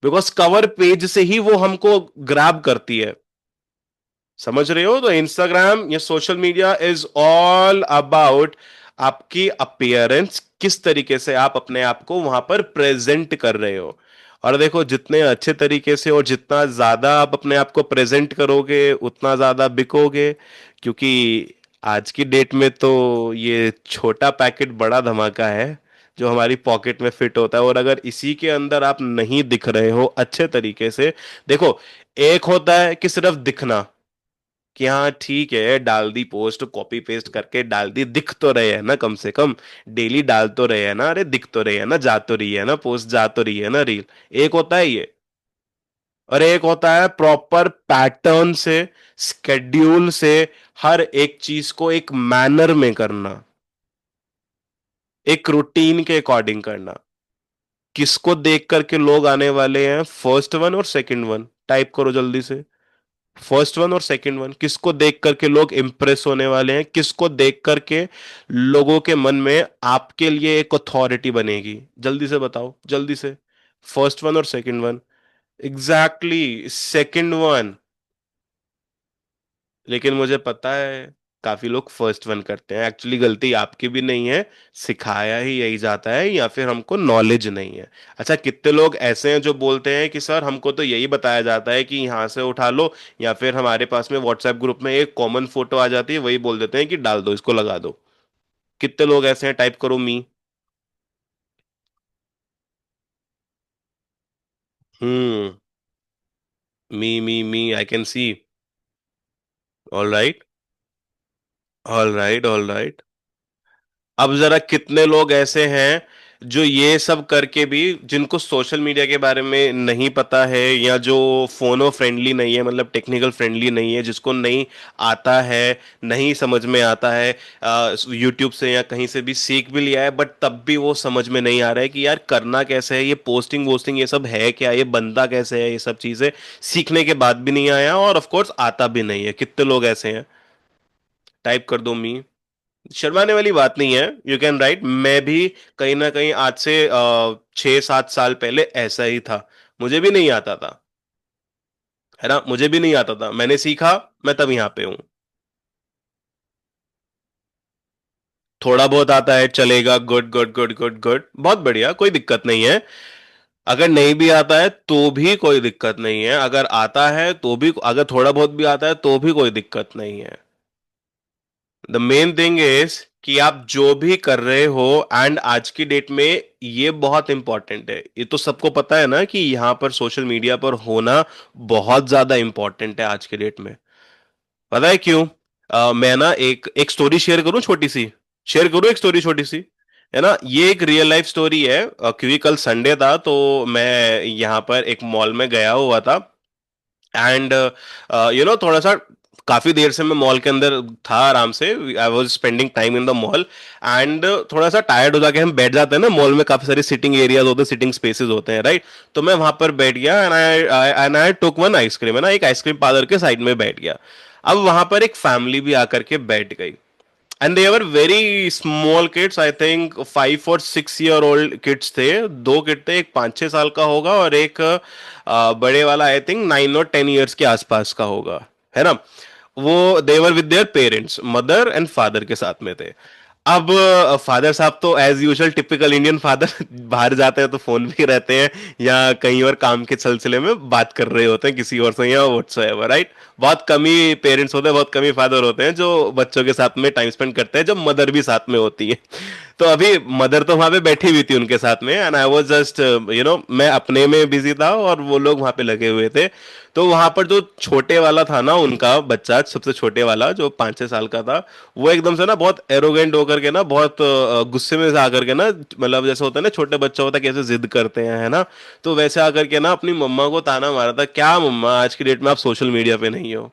बिकॉज कवर पेज से ही वो हमको ग्रैब करती है। समझ रहे हो? तो इंस्टाग्राम या social media is all about आपकी अपीयरेंस, किस तरीके से आप अपने आप को वहां पर प्रेजेंट कर रहे हो। और देखो जितने अच्छे तरीके से और जितना ज्यादा आप अपने आप को प्रेजेंट करोगे उतना ज्यादा बिकोगे, क्योंकि आज की डेट में तो ये छोटा पैकेट बड़ा धमाका है। जो हमारी पॉकेट में फिट होता है, और अगर इसी के अंदर आप नहीं दिख रहे हो अच्छे तरीके से, देखो, एक होता है कि सिर्फ दिखना, कि हाँ ठीक है डाल दी पोस्ट, कॉपी पेस्ट करके डाल दी, दिख तो रहे हैं ना, कम से कम डेली डाल तो रहे हैं ना, अरे दिख तो रहे हैं ना, जा तो रही है ना पोस्ट, जा तो रही है ना रील। एक होता है ये, और एक होता है प्रॉपर पैटर्न से, स्केड्यूल से, हर एक चीज को एक मैनर में करना, एक रूटीन के अकॉर्डिंग करना। किसको देख करके लोग आने वाले हैं? फर्स्ट वन और सेकंड वन, टाइप करो जल्दी से। फर्स्ट वन और सेकंड वन, किसको देख करके लोग इंप्रेस होने वाले हैं, किसको देख करके लोगों के मन में आपके लिए एक अथॉरिटी बनेगी? जल्दी से बताओ, जल्दी से। फर्स्ट वन और second one, exactly second one. लेकिन मुझे पता है काफी लोग फर्स्ट वन करते हैं, एक्चुअली गलती आपकी भी नहीं है, सिखाया ही यही जाता है, या फिर हमको नॉलेज नहीं है। अच्छा, कितने लोग ऐसे हैं जो बोलते हैं कि सर हमको तो यही बताया जाता है कि यहाँ से उठा लो, या फिर हमारे पास में व्हाट्सएप ग्रुप में एक कॉमन फोटो आ जाती है, वही बोल देते हैं कि डाल दो इसको, लगा दो। कितने लोग ऐसे हैं? टाइप करो me. Hmm. Me I can see. All right, all right, all right. अब जरा कितने लोग ऐसे हैं जो ये सब करके भी, जिनको सोशल मीडिया के बारे में नहीं पता है, या जो फोनो फ्रेंडली नहीं है, मतलब टेक्निकल फ्रेंडली नहीं है, जिसको नहीं आता है, नहीं समझ में आता है, यूट्यूब से या कहीं से भी सीख भी लिया है, बट तब भी वो समझ में नहीं आ रहा है कि यार करना कैसे है, ये पोस्टिंग वोस्टिंग ये सब है क्या, ये बनता कैसे है, ये सब चीजें सीखने के बाद भी नहीं आया, और ऑफ कोर्स आता भी नहीं है। कितने लोग ऐसे हैं? टाइप कर दो मी। शर्माने वाली बात नहीं है, यू कैन राइट। मैं भी कहीं ना कहीं आज से 6-7 साल पहले ऐसा ही था, मुझे भी नहीं आता था, है ना, मुझे भी नहीं आता था, मैंने सीखा, मैं तब यहाँ पे हूँ। थोड़ा बहुत आता है चलेगा, good good good good good, बहुत बढ़िया, कोई दिक्कत नहीं है। अगर नहीं भी आता है तो भी कोई दिक्कत नहीं है, अगर आता है तो भी, अगर थोड़ा बहुत भी आता है तो भी कोई दिक्कत नहीं है। द मेन थिंग इज कि आप जो भी कर रहे हो, एंड आज की डेट में ये बहुत इंपॉर्टेंट है, ये तो सबको पता है ना कि यहां पर सोशल मीडिया पर होना बहुत ज्यादा इंपॉर्टेंट है आज के डेट में। पता है क्यों? मैं ना एक एक स्टोरी शेयर करूं, छोटी सी, शेयर करूं एक स्टोरी छोटी सी, है ना, ये एक रियल लाइफ स्टोरी है। क्योंकि कल संडे था तो मैं यहाँ पर एक मॉल में गया हुआ था, एंड थोड़ा सा, काफी देर से मैं मॉल के अंदर था, आराम से I was spending time in the mall, and थोड़ा सा टायर्ड हो जाके हम बैठ जाते हैं ना, मॉल में काफी सारे सिटिंग एरियाज होते हैं, सिटिंग स्पेसेस होते हैं, राइट। तो मैं वहां पर बैठ गया, and I took one ice cream, है ना, एक आइसक्रीम पार्लर के साइड में बैठ गया। अब वहां पर एक फैमिली भी आकर के बैठ गई, and they were very small kids, I think 5 और 6 ईयर ओल्ड किड्स थे। दो किड थे, एक 5-6 साल का होगा, और एक बड़े वाला आई थिंक 9 और 10 ईयर्स के आसपास का होगा, है ना। वो they were with their parents, mother and father के साथ में थे। अब फादर साहब तो as usual typical Indian father बाहर जाते हैं तो फोन भी रहते हैं, या कहीं और काम के सिलसिले में बात कर रहे होते हैं किसी और से, या व्हाट्सएवर, राइट। बहुत कम ही पेरेंट्स होते हैं, बहुत कम ही फादर होते हैं जो बच्चों के साथ में टाइम स्पेंड करते हैं, जब मदर भी साथ में होती है। तो अभी मदर तो वहां पे बैठी हुई थी उनके साथ में, एंड आई वाज जस्ट मैं अपने में बिजी था और वो लोग वहां पे लगे हुए थे। तो वहां पर जो छोटे वाला था ना, उनका बच्चा सबसे छोटे वाला जो 5-6 साल का था, वो एकदम से ना बहुत एरोगेंट होकर के ना, बहुत गुस्से में से आकर के ना, मतलब जैसे होता है ना छोटे बच्चा होता है कैसे जिद करते हैं, है ना, तो वैसे आकर के ना अपनी मम्मा को ताना मारा था, क्या मम्मा आज की डेट में आप सोशल मीडिया पे नहीं हो।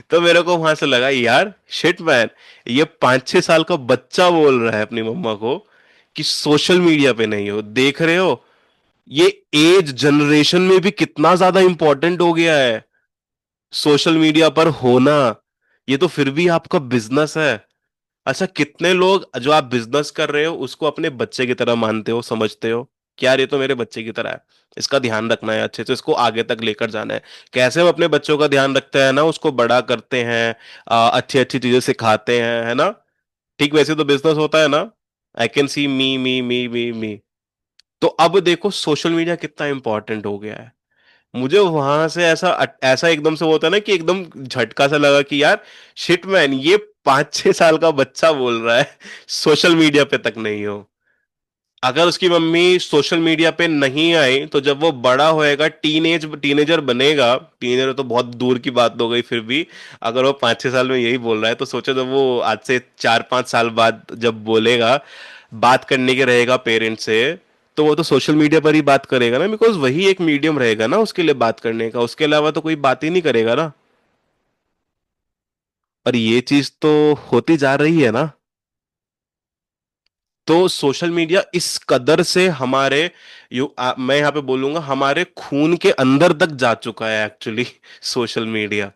तो मेरे को वहां से लगा यार शिट मैन, ये 5-6 साल का बच्चा बोल रहा है अपनी मम्मा को कि सोशल मीडिया पे नहीं हो, देख रहे हो ये एज जनरेशन में भी कितना ज्यादा इंपॉर्टेंट हो गया है सोशल मीडिया पर होना। ये तो फिर भी आपका बिजनेस है। अच्छा, कितने लोग जो आप बिजनेस कर रहे हो उसको अपने बच्चे की तरह मानते हो, समझते हो कि यार ये तो मेरे बच्चे की तरह है, इसका ध्यान रखना है अच्छे से, इसको आगे तक लेकर जाना है। कैसे हम अपने बच्चों का ध्यान रखते हैं ना, उसको बड़ा करते हैं, अच्छी अच्छी चीजें सिखाते हैं, है ना, ठीक वैसे तो बिजनेस होता है ना। आई कैन सी मी मी मी मी मी। तो अब देखो सोशल मीडिया कितना इंपॉर्टेंट हो गया है। मुझे वहां से ऐसा ऐसा एकदम से होता है ना कि एकदम झटका सा लगा कि यार शिट मैन, ये 5-6 साल का बच्चा बोल रहा है सोशल मीडिया पे तक नहीं हो। अगर उसकी मम्मी सोशल मीडिया पे नहीं आई तो जब वो बड़ा होएगा, टीनेजर बनेगा, टीनेजर तो बहुत दूर की बात हो गई, फिर भी अगर वो 5-6 साल में यही बोल रहा है तो सोचो जब वो आज से 4-5 साल बाद जब बोलेगा, बात करने के रहेगा पेरेंट्स से, तो वो तो सोशल मीडिया पर ही बात करेगा ना, बिकॉज वही एक मीडियम रहेगा ना उसके लिए बात करने का, उसके अलावा तो कोई बात ही नहीं करेगा ना। और ये चीज तो होती जा रही है ना। तो सोशल मीडिया इस कदर से हमारे मैं यहां पे बोलूंगा हमारे खून के अंदर तक जा चुका है एक्चुअली। सोशल मीडिया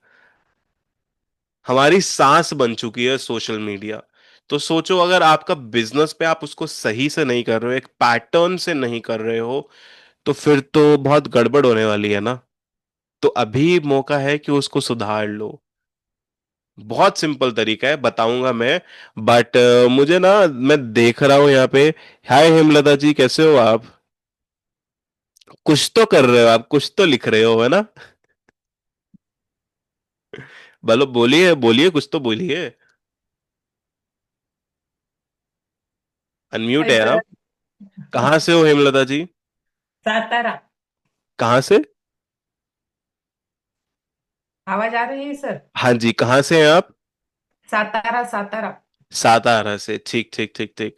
हमारी सांस बन चुकी है सोशल मीडिया। तो सोचो अगर आपका बिजनेस पे आप उसको सही से नहीं कर रहे हो, एक पैटर्न से नहीं कर रहे हो, तो फिर तो बहुत गड़बड़ होने वाली है ना। तो अभी मौका है कि उसको सुधार लो। बहुत सिंपल तरीका है, बताऊंगा मैं। बट मुझे ना, मैं देख रहा हूं यहाँ पे। हाय हेमलता जी, कैसे हो आप? कुछ तो कर रहे हो आप, कुछ तो लिख रहे हो, है ना? बोलो, बोलिए बोलिए, कुछ तो बोलिए। अनम्यूट हाय है सर। आप। कहाँ से हो हेमलता जी? सातारा। कहाँ से? आवाज आ रही है सर? हाँ जी, कहाँ से हैं आप? सातारा सातारा। सातारा से, ठीक ठीक ठीक ठीक।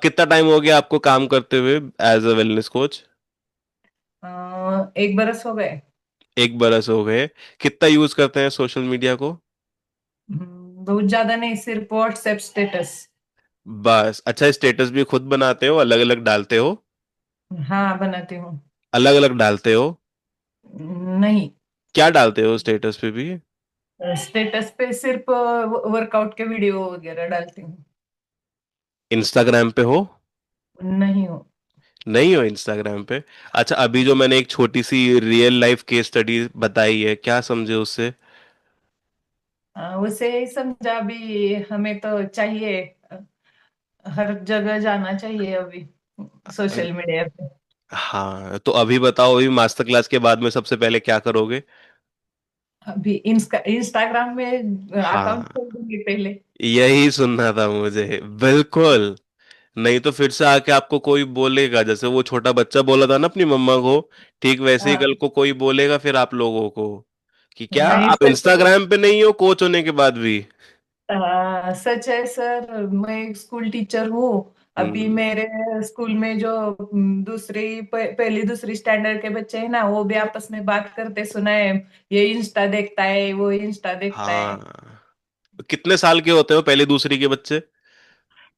कितना टाइम हो गया आपको काम करते हुए एज अ वेलनेस कोच? 1 बरस हो गए। 1 बरस हो गए। कितना यूज करते हैं सोशल मीडिया को? बहुत ज्यादा नहीं, सिर्फ व्हाट्सएप स्टेटस। बस। अच्छा, स्टेटस भी खुद बनाते हो, अलग अलग डालते हो? हाँ, बनाती हूँ। अलग अलग डालते हो? नहीं, क्या डालते हो स्टेटस पे भी? स्टेटस पे सिर्फ वर्कआउट के वीडियो वगैरह डालती हूँ। इंस्टाग्राम पे हो? नहीं हूँ। नहीं हो इंस्टाग्राम पे? अच्छा, अभी जो मैंने एक छोटी सी रियल लाइफ केस स्टडी बताई है, क्या समझे उससे? उसे ही समझा भी, हमें तो चाहिए, हर जगह जाना चाहिए अभी सोशल मीडिया पे। हाँ, तो अभी बताओ, अभी मास्टर क्लास के बाद में सबसे पहले क्या करोगे? अभी इंस्टाग्राम में अकाउंट हाँ, खोल दूंगी पहले। यही सुनना था मुझे, बिल्कुल। नहीं तो फिर से आके आपको कोई बोलेगा, जैसे वो छोटा बच्चा बोला था ना अपनी मम्मा को, ठीक वैसे ही कल हाँ, को कोई बोलेगा फिर आप लोगों को कि क्या नहीं आप सच। इंस्टाग्राम पे नहीं हो कोच होने के बाद भी। सच है सर, मैं एक स्कूल टीचर हूँ। अभी हम्म। मेरे स्कूल में जो दूसरी पहली दूसरी स्टैंडर्ड के बच्चे हैं ना, वो भी आपस में बात करते सुना है। ये इंस्टा देखता है, वो इंस्टा देखता है। हाँ, कितने साल के होते हो पहले दूसरी के बच्चे?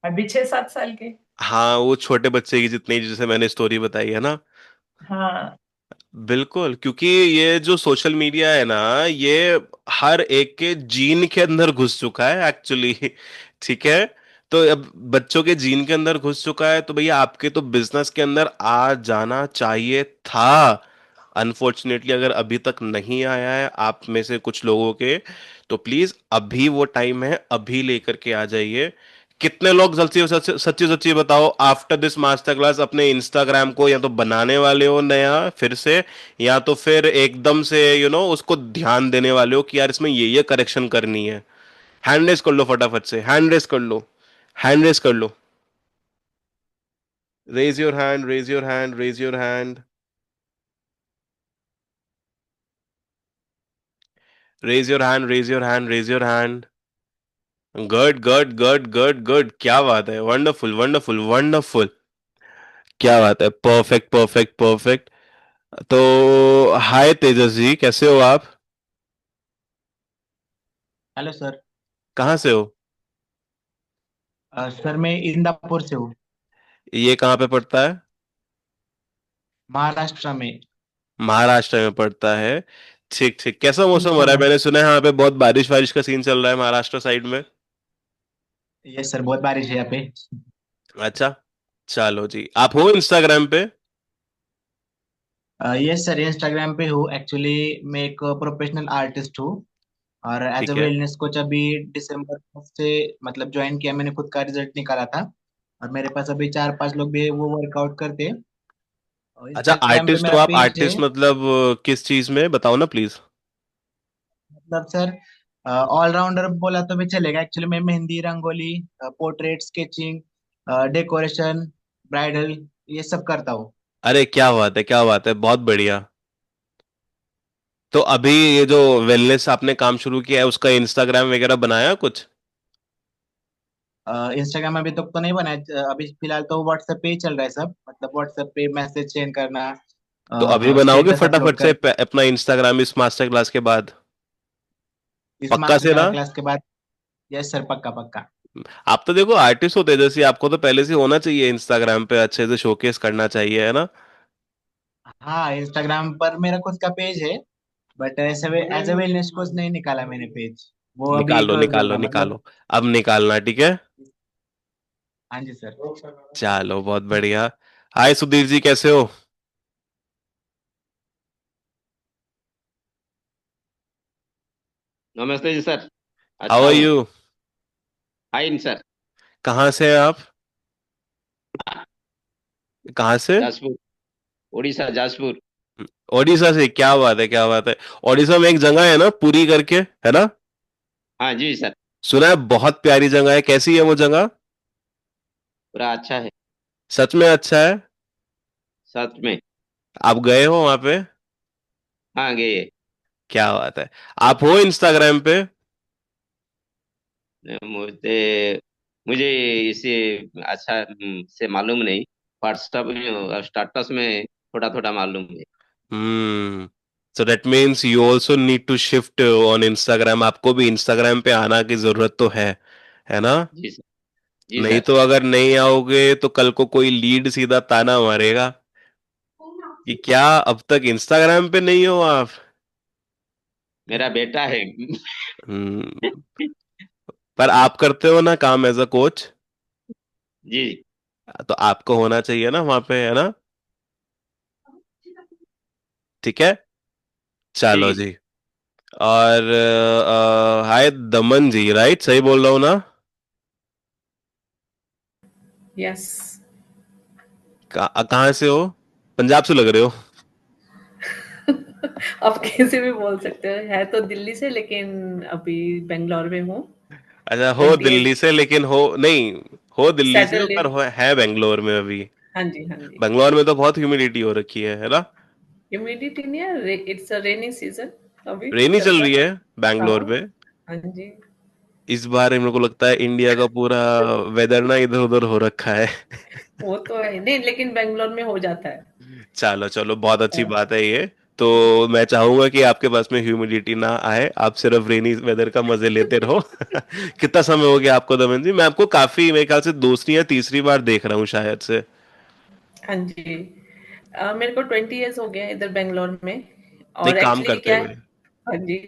अभी 6-7 साल के। हाँ, वो छोटे बच्चे की जितनी, जैसे मैंने स्टोरी बताई है ना। हाँ। बिल्कुल, क्योंकि ये जो सोशल मीडिया है ना, ये हर एक के जीन के अंदर घुस चुका है एक्चुअली। ठीक है। तो अब बच्चों के जीन के अंदर घुस चुका है, तो भैया आपके तो बिजनेस के अंदर आ जाना चाहिए था। अनफॉर्चुनेटली अगर अभी तक नहीं आया है आप में से कुछ लोगों के, तो प्लीज अभी वो टाइम है, अभी लेकर के आ जाइए। कितने लोग सच्ची सच्ची सच्ची सच्ची बताओ, आफ्टर दिस मास्टर क्लास अपने इंस्टाग्राम को या तो बनाने वाले हो नया फिर से, या तो फिर एकदम से उसको ध्यान देने वाले हो कि यार इसमें ये करेक्शन करनी है? हैंड रेस कर लो, फटाफट से हैंड रेस कर लो। हैंड रेस कर लो। Raise your hand, raise your hand, raise your hand. Raise your hand, raise your hand, raise your hand. Good good good good good, क्या बात है, वंडरफुल वंडरफुल वंडरफुल। क्या बात है, परफेक्ट परफेक्ट परफेक्ट। तो हाय तेजस जी, कैसे हो आप? Hello sir. कहाँ से हो? सर मैं इंदापुर से हूँ, ये कहाँ पे पड़ता है? महाराष्ट्र में। महाराष्ट्र में पड़ता है। ठीक ठीक, कैसा मौसम हो रहा है? हाँ। मैंने सुना है यहाँ पे बहुत बारिश वारिश का सीन चल रहा है महाराष्ट्र साइड में। यस सर, बहुत बारिश है यहाँ पे। अच्छा, चलो जी, आप हो इंस्टाग्राम पे? यस सर, इंस्टाग्राम पे हूँ। एक्चुअली मैं एक प्रोफेशनल आर्टिस्ट हूँ, और एज अ ठीक है। वेलनेस कोच अभी दिसंबर से मतलब ज्वाइन किया। मैंने खुद का रिजल्ट निकाला था, और मेरे पास अभी 4-5 लोग भी है, वो वर्कआउट करते हैं। और अच्छा, इंस्टाग्राम पे आर्टिस्ट मेरा हो आप? पेज है। आर्टिस्ट मतलब किस चीज में, बताओ ना प्लीज। मतलब सर, ऑलराउंडर बोला तो भी चलेगा। एक्चुअली मैं mehndi, rangoli, portrait, sketching, decoration, bridal, ये सब करता हूँ। अरे क्या बात है, क्या बात है, बहुत बढ़िया। तो अभी ये जो वेलनेस आपने काम शुरू किया है उसका इंस्टाग्राम वगैरह बनाया कुछ? इंस्टाग्राम अभी तक तो नहीं बनाया, अभी फिलहाल तो व्हाट्सएप पे ही चल रहा है सब। मतलब व्हाट्सएप पे मैसेज सेंड करना, तो अभी बनाओगे स्टेटस अपलोड फटाफट से कर। अपना इंस्टाग्राम इस मास्टर क्लास के बाद? इस पक्का से मास्टर ना? क्लास के बाद। यस सर, पक्का पक्का। आप तो देखो आर्टिस्ट हो तेजस्वी, आपको तो पहले से होना चाहिए इंस्टाग्राम पे, अच्छे से शोकेस करना चाहिए, है ना? हाँ, इंस्टाग्राम पर मेरा खुद का पेज है, बट ऐसे एज ए वेलनेस कोच नहीं निकाला मैंने पेज। वो अभी निकालो खोल निकालो दूंगा मतलब। निकालो, अब निकालना, ठीक है। हाँ जी सर। चलो बहुत बढ़िया। हाय सुधीर जी, कैसे हो? नमस्ते जी सर। हाउ अच्छा आर हूँ। यू? Fine sir. कहाँ से हैं आप? कहाँ से? जाजपुर, उड़ीसा, जाजपुर। ओडिशा से, क्या बात है, क्या बात है। ओडिशा में एक जगह है ना, पुरी करके, है ना? हाँ जी सर। सुना है बहुत प्यारी जगह है, कैसी है वो जगह? पूरा अच्छा है। सच में अच्छा है? सच में। आप गए हो वहां पे? हाँ गए। क्या बात है। आप हो इंस्टाग्राम पे? मुझे मुझे इसे अच्छा से मालूम नहीं। व्हाट्सएप स्टाटस में थोड़ा थोड़ा मालूम है। Hmm. So that means you also need to shift on Instagram, आपको भी इंस्टाग्राम पे आना की जरूरत तो है ना? जी सर। जी नहीं सर। तो अगर नहीं आओगे तो कल को कोई लीड सीधा ताना मारेगा कि क्या अब तक इंस्टाग्राम पे नहीं हो आप। मेरा बेटा है। हम्म। पर आप करते हो ना काम एज अ कोच, जी। तो आपको होना चाहिए ना वहां पे, है ना? ठीक है। चलो ठीक। जी। और हाय दमन जी, राइट, सही बोल रहा हूँ ना? यस। कहाँ से हो? पंजाब से लग रहे हो। आप कैसे भी बोल सकते हो, है तो दिल्ली से लेकिन अभी बेंगलोर में हूँ। अच्छा, हो 28 दिल्ली से लेकिन हो नहीं, हो दिल्ली से सैटरडे। पर है बेंगलोर में अभी। हाँ जी, हाँ जी। बेंगलोर में तो बहुत ह्यूमिडिटी हो रखी है ना? ह्यूमिडिटी नहीं है, इट्स अ रेनी सीजन अभी रेनी चल चल रहा रही है। है बैंगलोर हाँ। में। हाँ जी। इस बार इन लोगों को लगता है इंडिया का पूरा वेदर ना इधर उधर हो रखा है। वो तो है नहीं, लेकिन बेंगलोर में हो जाता है। चलो चलो, बहुत अच्छी हाँ। बात है ये। तो मैं चाहूंगा कि आपके पास में ह्यूमिडिटी ना आए, आप सिर्फ रेनी वेदर का मजे लेते रहो। कितना समय हो गया आपको दमन जी? मैं आपको काफी, मेरे ख्याल से दूसरी या तीसरी बार देख रहा हूँ शायद से। हाँ जी। मेरे को 20 इयर्स हो गए हैं इधर बेंगलोर में। नहीं, और काम एक्चुअली करते क्या है। हुए। हाँ जी।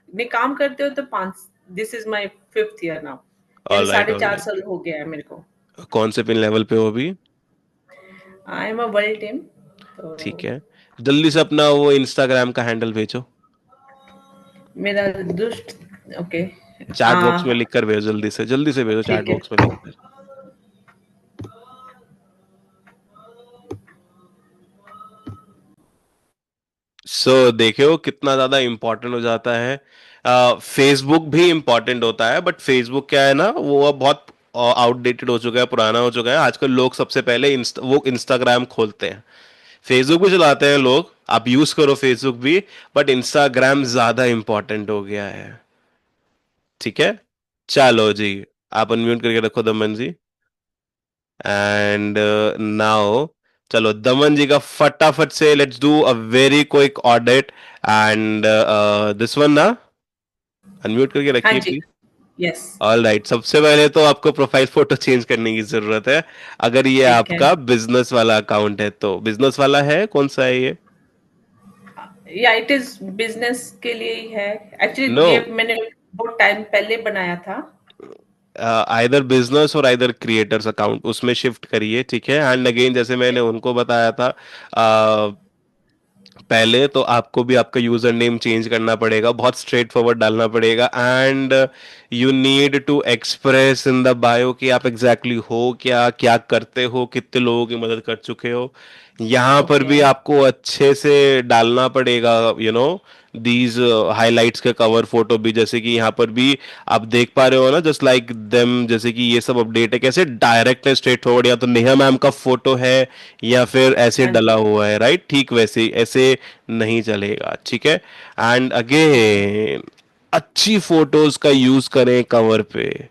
नहीं, काम करते हो तो 5, this is my 5th year now. यानी ऑल राइट, साढ़े ऑल चार राइट। साल हो गया है मेरे को। कौन से पिन लेवल पे हो अभी? आई एम अ वर्ल्ड टीम। तो ठीक है। जल्दी से अपना वो इंस्टाग्राम का हैंडल भेजो। मेरा दुष्ट। ओके। चैट बॉक्स में लिख कर भेजो, जल्दी से भेजो चैट ठीक है। बॉक्स में लिख कर। देखे हो कितना ज्यादा इंपॉर्टेंट हो जाता है। फेसबुक भी इंपॉर्टेंट होता है, बट फेसबुक क्या है ना, वो अब बहुत आउटडेटेड हो चुका है, पुराना हो चुका है। आजकल लोग सबसे पहले वो इंस्टाग्राम खोलते हैं। फेसबुक भी चलाते हैं लोग, आप यूज करो फेसबुक भी, बट इंस्टाग्राम ज्यादा इंपॉर्टेंट हो गया है। ठीक है। चलो जी, आप अनम्यूट करके रखो दमन जी। एंड नाउ, चलो दमन जी का फटाफट से let's do a very quick audit. And this one ना, अनम्यूट करके हाँ रखिए जी। प्लीज। यस। ऑल राइट, सबसे पहले तो आपको प्रोफाइल फोटो चेंज करने की जरूरत है। अगर ये ठीक है। आपका बिजनेस वाला अकाउंट है तो। बिजनेस वाला है, कौन सा है ये? या इट इज बिजनेस के लिए ही है। नो, एक्चुअली ये मैंने बहुत टाइम पहले बनाया था। आइदर बिजनेस और आइदर क्रिएटर्स अकाउंट, उसमें शिफ्ट करिए, ठीक है। एंड अगेन, जैसे मैंने उनको बताया था, पहले तो आपको भी आपका यूजर नेम चेंज करना पड़ेगा, बहुत स्ट्रेट फॉरवर्ड डालना पड़ेगा। And you need to express in the bio कि आप एग्जैक्टली हो क्या, क्या करते हो, कितने लोगों की मदद कर चुके हो। यहाँ पर भी Okay. आपको अच्छे से डालना पड़ेगा, दीज हाइलाइट्स के कवर फोटो भी, जैसे कि यहाँ पर भी आप देख पा रहे हो ना, जस्ट लाइक देम, जैसे कि ये सब अपडेट है कैसे डायरेक्ट है, स्ट्रेट फॉरवर्ड, या तो नेहा मैम का फोटो है या फिर ऐसे हाँ डला जी। हुआ है, राइट? ठीक वैसे ही, ऐसे नहीं चलेगा, ठीक है? एंड अगेन अच्छी फोटोज का यूज करें कवर पे।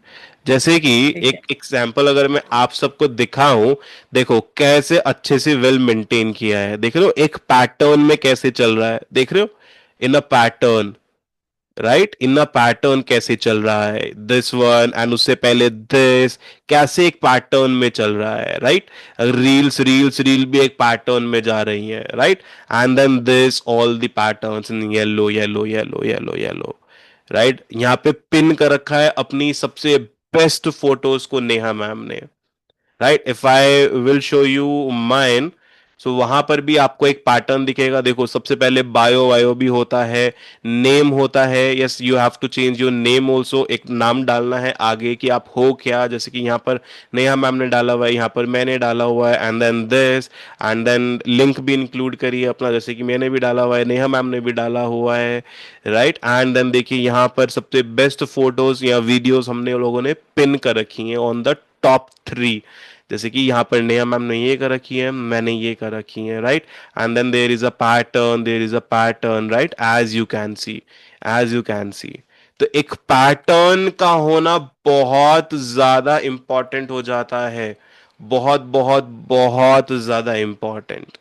जैसे कि ठीक है। एक एग्जांपल अगर मैं आप सबको दिखाऊं, देखो कैसे अच्छे से वेल मेंटेन किया है, देख रहे हो एक पैटर्न में कैसे चल रहा है, देख रहे हो, in a pattern, right? In a pattern कैसे चल रहा है, दिस वन एंड उससे पहले दिस, कैसे एक पैटर्न में चल रहा है, राइट? रील्स रील्स रील भी एक पैटर्न में जा रही है, right? And then this all the patterns in yellow yellow yellow yellow yellow, right? यहाँ पे पिन कर रखा है अपनी सबसे बेस्ट फोटोज को नेहा मैम ने, right? If I will show you mine, so वहां पर भी आपको एक पैटर्न दिखेगा। देखो सबसे पहले बायो वायो भी होता है, नेम होता है, yes you have to change your name also, एक नाम डालना है आगे कि आप हो क्या, जैसे कि यहाँ पर नेहा मैम ने डाला हुआ है, यहाँ पर मैंने डाला हुआ है, and then this, and then link भी इंक्लूड करिए अपना, जैसे कि मैंने भी डाला हुआ है, नेहा मैम ने भी डाला हुआ है, राइट? एंड देन देखिए यहाँ पर सबसे बेस्ट फोटोज या वीडियोस हमने लोगों ने पिन कर रखी हैं ऑन द टॉप 3, जैसे कि यहाँ पर नेहा मैम ने ये कर रखी है, मैंने ये कर रखी है, right? And then there is a pattern, there is a pattern, right? As you can see, as you can see. तो एक पैटर्न का होना बहुत ज्यादा इंपॉर्टेंट हो जाता है, बहुत बहुत बहुत ज्यादा इंपॉर्टेंट।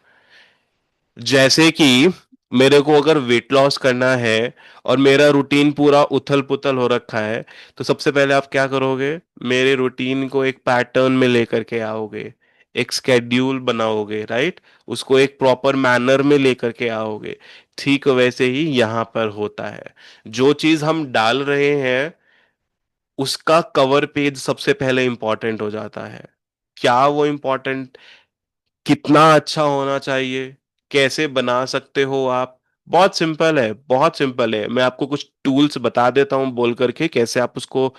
जैसे कि मेरे को अगर वेट लॉस करना है और मेरा रूटीन पूरा उथल पुथल हो रखा है, तो सबसे पहले आप क्या करोगे, मेरे रूटीन को एक पैटर्न में लेकर के आओगे, एक स्केड्यूल बनाओगे, राइट? उसको एक प्रॉपर मैनर में लेकर के आओगे। ठीक वैसे ही यहां पर होता है, जो चीज हम डाल रहे हैं उसका कवर पेज सबसे पहले इंपॉर्टेंट हो जाता है। क्या वो इंपॉर्टेंट, कितना अच्छा होना चाहिए, कैसे बना सकते हो आप? बहुत सिंपल है, बहुत सिंपल है। मैं आपको कुछ टूल्स बता देता हूं बोल करके, कैसे आप उसको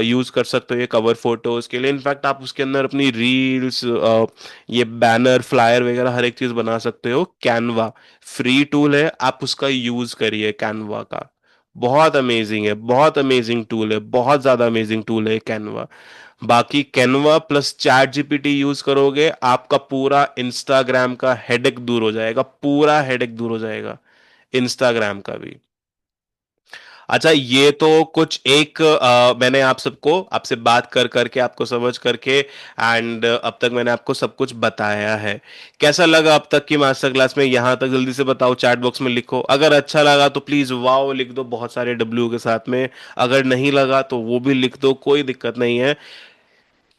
यूज कर सकते हो ये कवर फोटोज के लिए। इनफैक्ट आप उसके अंदर अपनी रील्स, ये बैनर फ्लायर वगैरह हर एक चीज बना सकते हो। कैनवा फ्री टूल है, आप उसका यूज करिए, कैनवा का। बहुत अमेजिंग है, बहुत अमेजिंग टूल है, बहुत ज्यादा अमेजिंग टूल है कैनवा। बाकी Canva plus chat GPT use करोगे, आपका पूरा इंस्टाग्राम का हेडेक दूर हो जाएगा, पूरा हेडेक दूर हो जाएगा इंस्टाग्राम का भी। अच्छा, ये तो कुछ एक मैंने आप सबको, आपसे बात कर करके, आपको समझ करके, एंड अब तक मैंने आपको सब कुछ बताया है। कैसा लगा अब तक की मास्टर क्लास में? यहां तक जल्दी से बताओ, चैट बॉक्स में लिखो। अगर अच्छा लगा तो प्लीज वाओ लिख दो बहुत सारे डब्ल्यू के साथ में, अगर नहीं लगा तो वो भी लिख दो, कोई दिक्कत नहीं है।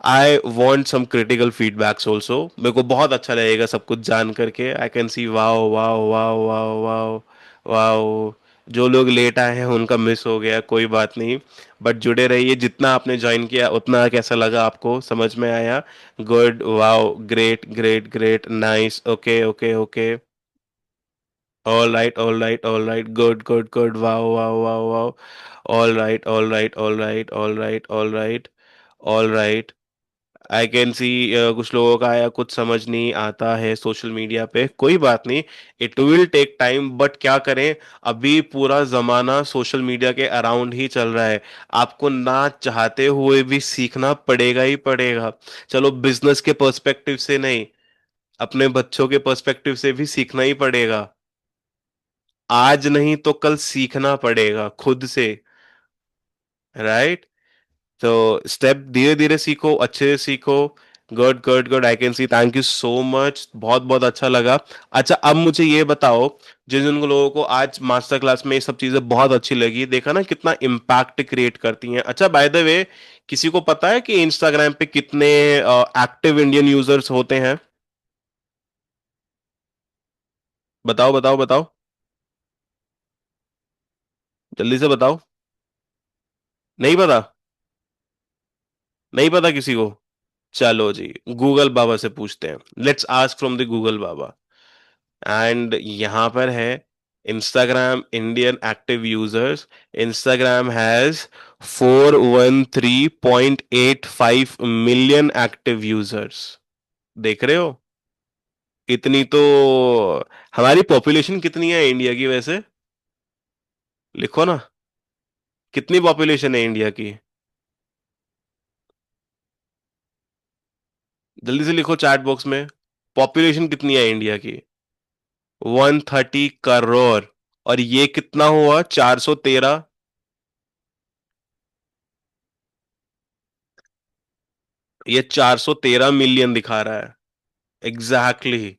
I want some critical feedbacks also, मेरे को बहुत अच्छा लगेगा सब कुछ जान करके। I can see wow wow wow wow wow wow. जो लोग लेट आए हैं उनका मिस हो गया, कोई बात नहीं, बट जुड़े रहिए। जितना आपने ज्वाइन किया उतना कैसा लगा आपको, समझ में आया? Good, wow, great great great, nice, okay okay okay, all right all right all right, good good good, wow wow wow wow, all right all right all right all right all right all right. I can सी कुछ लोगों का आया, कुछ समझ नहीं आता है social media पे, कोई बात नहीं, it will take time, but क्या करें, अभी पूरा जमाना सोशल मीडिया के अराउंड ही चल रहा है। आपको ना चाहते हुए भी सीखना पड़ेगा ही पड़ेगा। चलो बिजनेस के पर्सपेक्टिव से नहीं, अपने बच्चों के पर्सपेक्टिव से भी सीखना ही पड़ेगा। आज नहीं तो कल सीखना पड़ेगा खुद से, राइट? तो स्टेप धीरे धीरे सीखो, अच्छे से सीखो। Good good good, I can C, thank you so much, बहुत बहुत अच्छा लगा। अच्छा, अब मुझे ये बताओ, जिन जिन लोगों को आज मास्टर क्लास में ये सब चीजें बहुत अच्छी लगी, देखा ना कितना इम्पैक्ट क्रिएट करती हैं। अच्छा, बाय द वे, किसी को पता है कि इंस्टाग्राम पे कितने एक्टिव इंडियन यूजर्स होते हैं? बताओ बताओ बताओ, जल्दी से बताओ। नहीं पता? नहीं पता किसी को? चलो जी, गूगल बाबा से पूछते हैं, let's ask from the Google Baba. And यहां पर है Instagram Indian active users. Instagram has 413.85 million active users. देख रहे हो? इतनी तो हमारी पॉपुलेशन कितनी है इंडिया की वैसे? लिखो ना, कितनी पॉपुलेशन है इंडिया की? जल्दी से लिखो चैट बॉक्स में, पॉपुलेशन कितनी है इंडिया की? 130 करोड़। और ये कितना हुआ? 413। ये 413 मिलियन दिखा रहा है। Exactly exactly।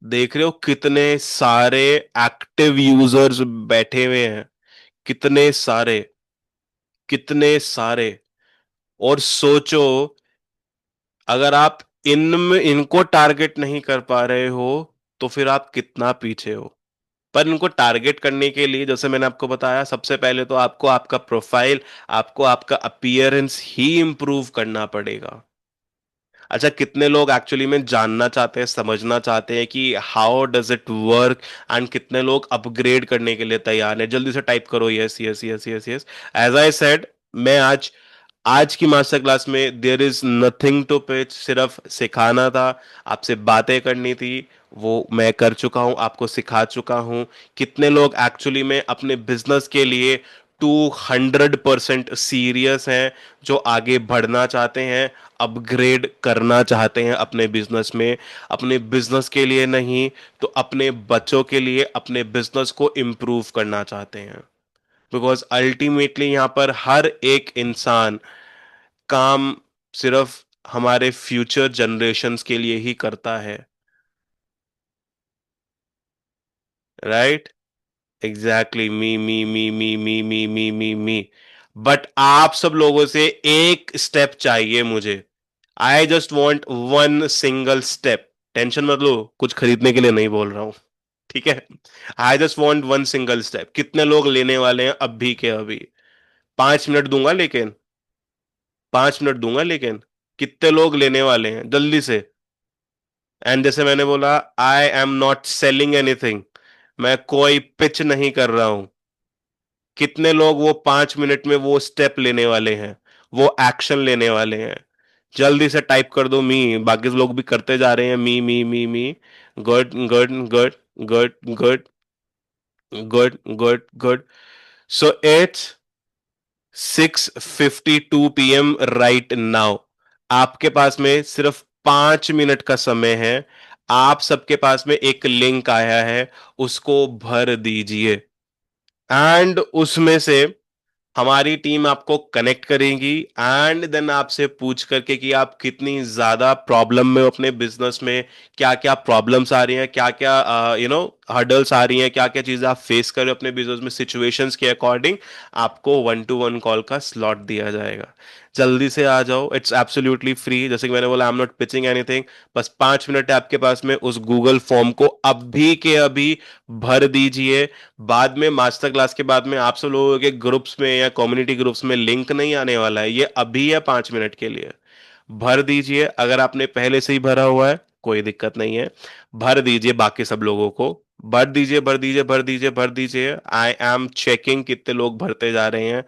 देख रहे हो कितने सारे एक्टिव यूजर्स बैठे हुए हैं, कितने सारे, कितने सारे। और सोचो, अगर आप इनमें इनको टारगेट नहीं कर पा रहे हो तो फिर आप कितना पीछे हो। पर इनको टारगेट करने के लिए जैसे मैंने आपको बताया, सबसे पहले तो आपको आपका प्रोफाइल, आपको आपका अपीयरेंस ही इंप्रूव करना पड़ेगा। अच्छा, कितने लोग एक्चुअली में जानना चाहते हैं, समझना चाहते हैं कि how does it work, and कितने लोग अपग्रेड करने के लिए तैयार हैं? जल्दी से टाइप करो yes yes yes yes yes. As I said, मैं आज आज की मास्टर क्लास में there is nothing to pitch, सिर्फ सिखाना था, आपसे बातें करनी थी। वो मैं कर चुका हूं, आपको सिखा चुका हूं। कितने लोग एक्चुअली में अपने बिजनेस के लिए 200% सीरियस हैं, जो आगे बढ़ना चाहते हैं, अपग्रेड करना चाहते हैं अपने बिजनेस में, अपने बिजनेस के लिए नहीं तो अपने बच्चों के लिए अपने बिजनेस को इंप्रूव करना चाहते हैं। बिकॉज अल्टीमेटली यहां पर हर एक इंसान काम सिर्फ हमारे फ्यूचर जनरेशन्स के लिए ही करता है। Right, exactly, me. बट आप सब लोगों से एक स्टेप चाहिए मुझे। आई just want one single step. Tension मत लो, कुछ खरीदने के लिए नहीं बोल रहा हूं, ठीक है? आई just want one single step. कितने लोग लेने वाले हैं अभी के अभी? 5 मिनट दूंगा लेकिन, 5 मिनट दूंगा लेकिन, कितने लोग लेने वाले हैं जल्दी से? एंड जैसे मैंने बोला, I am not selling anything, मैं कोई पिच नहीं कर रहा हूं। कितने लोग वो 5 मिनट में वो स्टेप लेने वाले हैं, वो एक्शन लेने वाले हैं? जल्दी से टाइप कर दो मी। बाकी लोग भी करते जा रहे हैं, me. Good good good good good good good good. So it's 6:52 PM right now. आपके पास में सिर्फ 5 मिनट का समय है। आप सबके पास में एक लिंक आया है, उसको भर दीजिए, एंड उसमें से हमारी टीम आपको कनेक्ट करेगी, एंड देन आपसे पूछ करके कि आप कितनी ज्यादा प्रॉब्लम में हो अपने बिजनेस में, क्या क्या प्रॉब्लम्स आ रही हैं, क्या क्या हर्डल्स आ रही हैं, क्या क्या चीजें आप फेस कर रहे हो अपने बिजनेस में, सिचुएशंस के अकॉर्डिंग आपको 1-to-1 कॉल का स्लॉट दिया जाएगा। जल्दी से आ जाओ, इट्स एब्सोल्युटली फ्री। जैसे कि मैंने बोला, I am not pitching anything. बस 5 मिनट है आपके पास में, उस गूगल फॉर्म को अभी के अभी भर दीजिए। बाद में मास्टर क्लास के बाद में आप सब लोगों के ग्रुप्स में या कम्युनिटी ग्रुप्स में लिंक नहीं आने वाला है, ये अभी है 5 मिनट के लिए। भर दीजिए। अगर आपने पहले से ही भरा हुआ है कोई दिक्कत नहीं है, भर दीजिए। बाकी सब लोगों को भर दीजिए, भर दीजिए, भर दीजिए, भर दीजिए। आई एम चेकिंग कितने लोग भरते जा रहे हैं।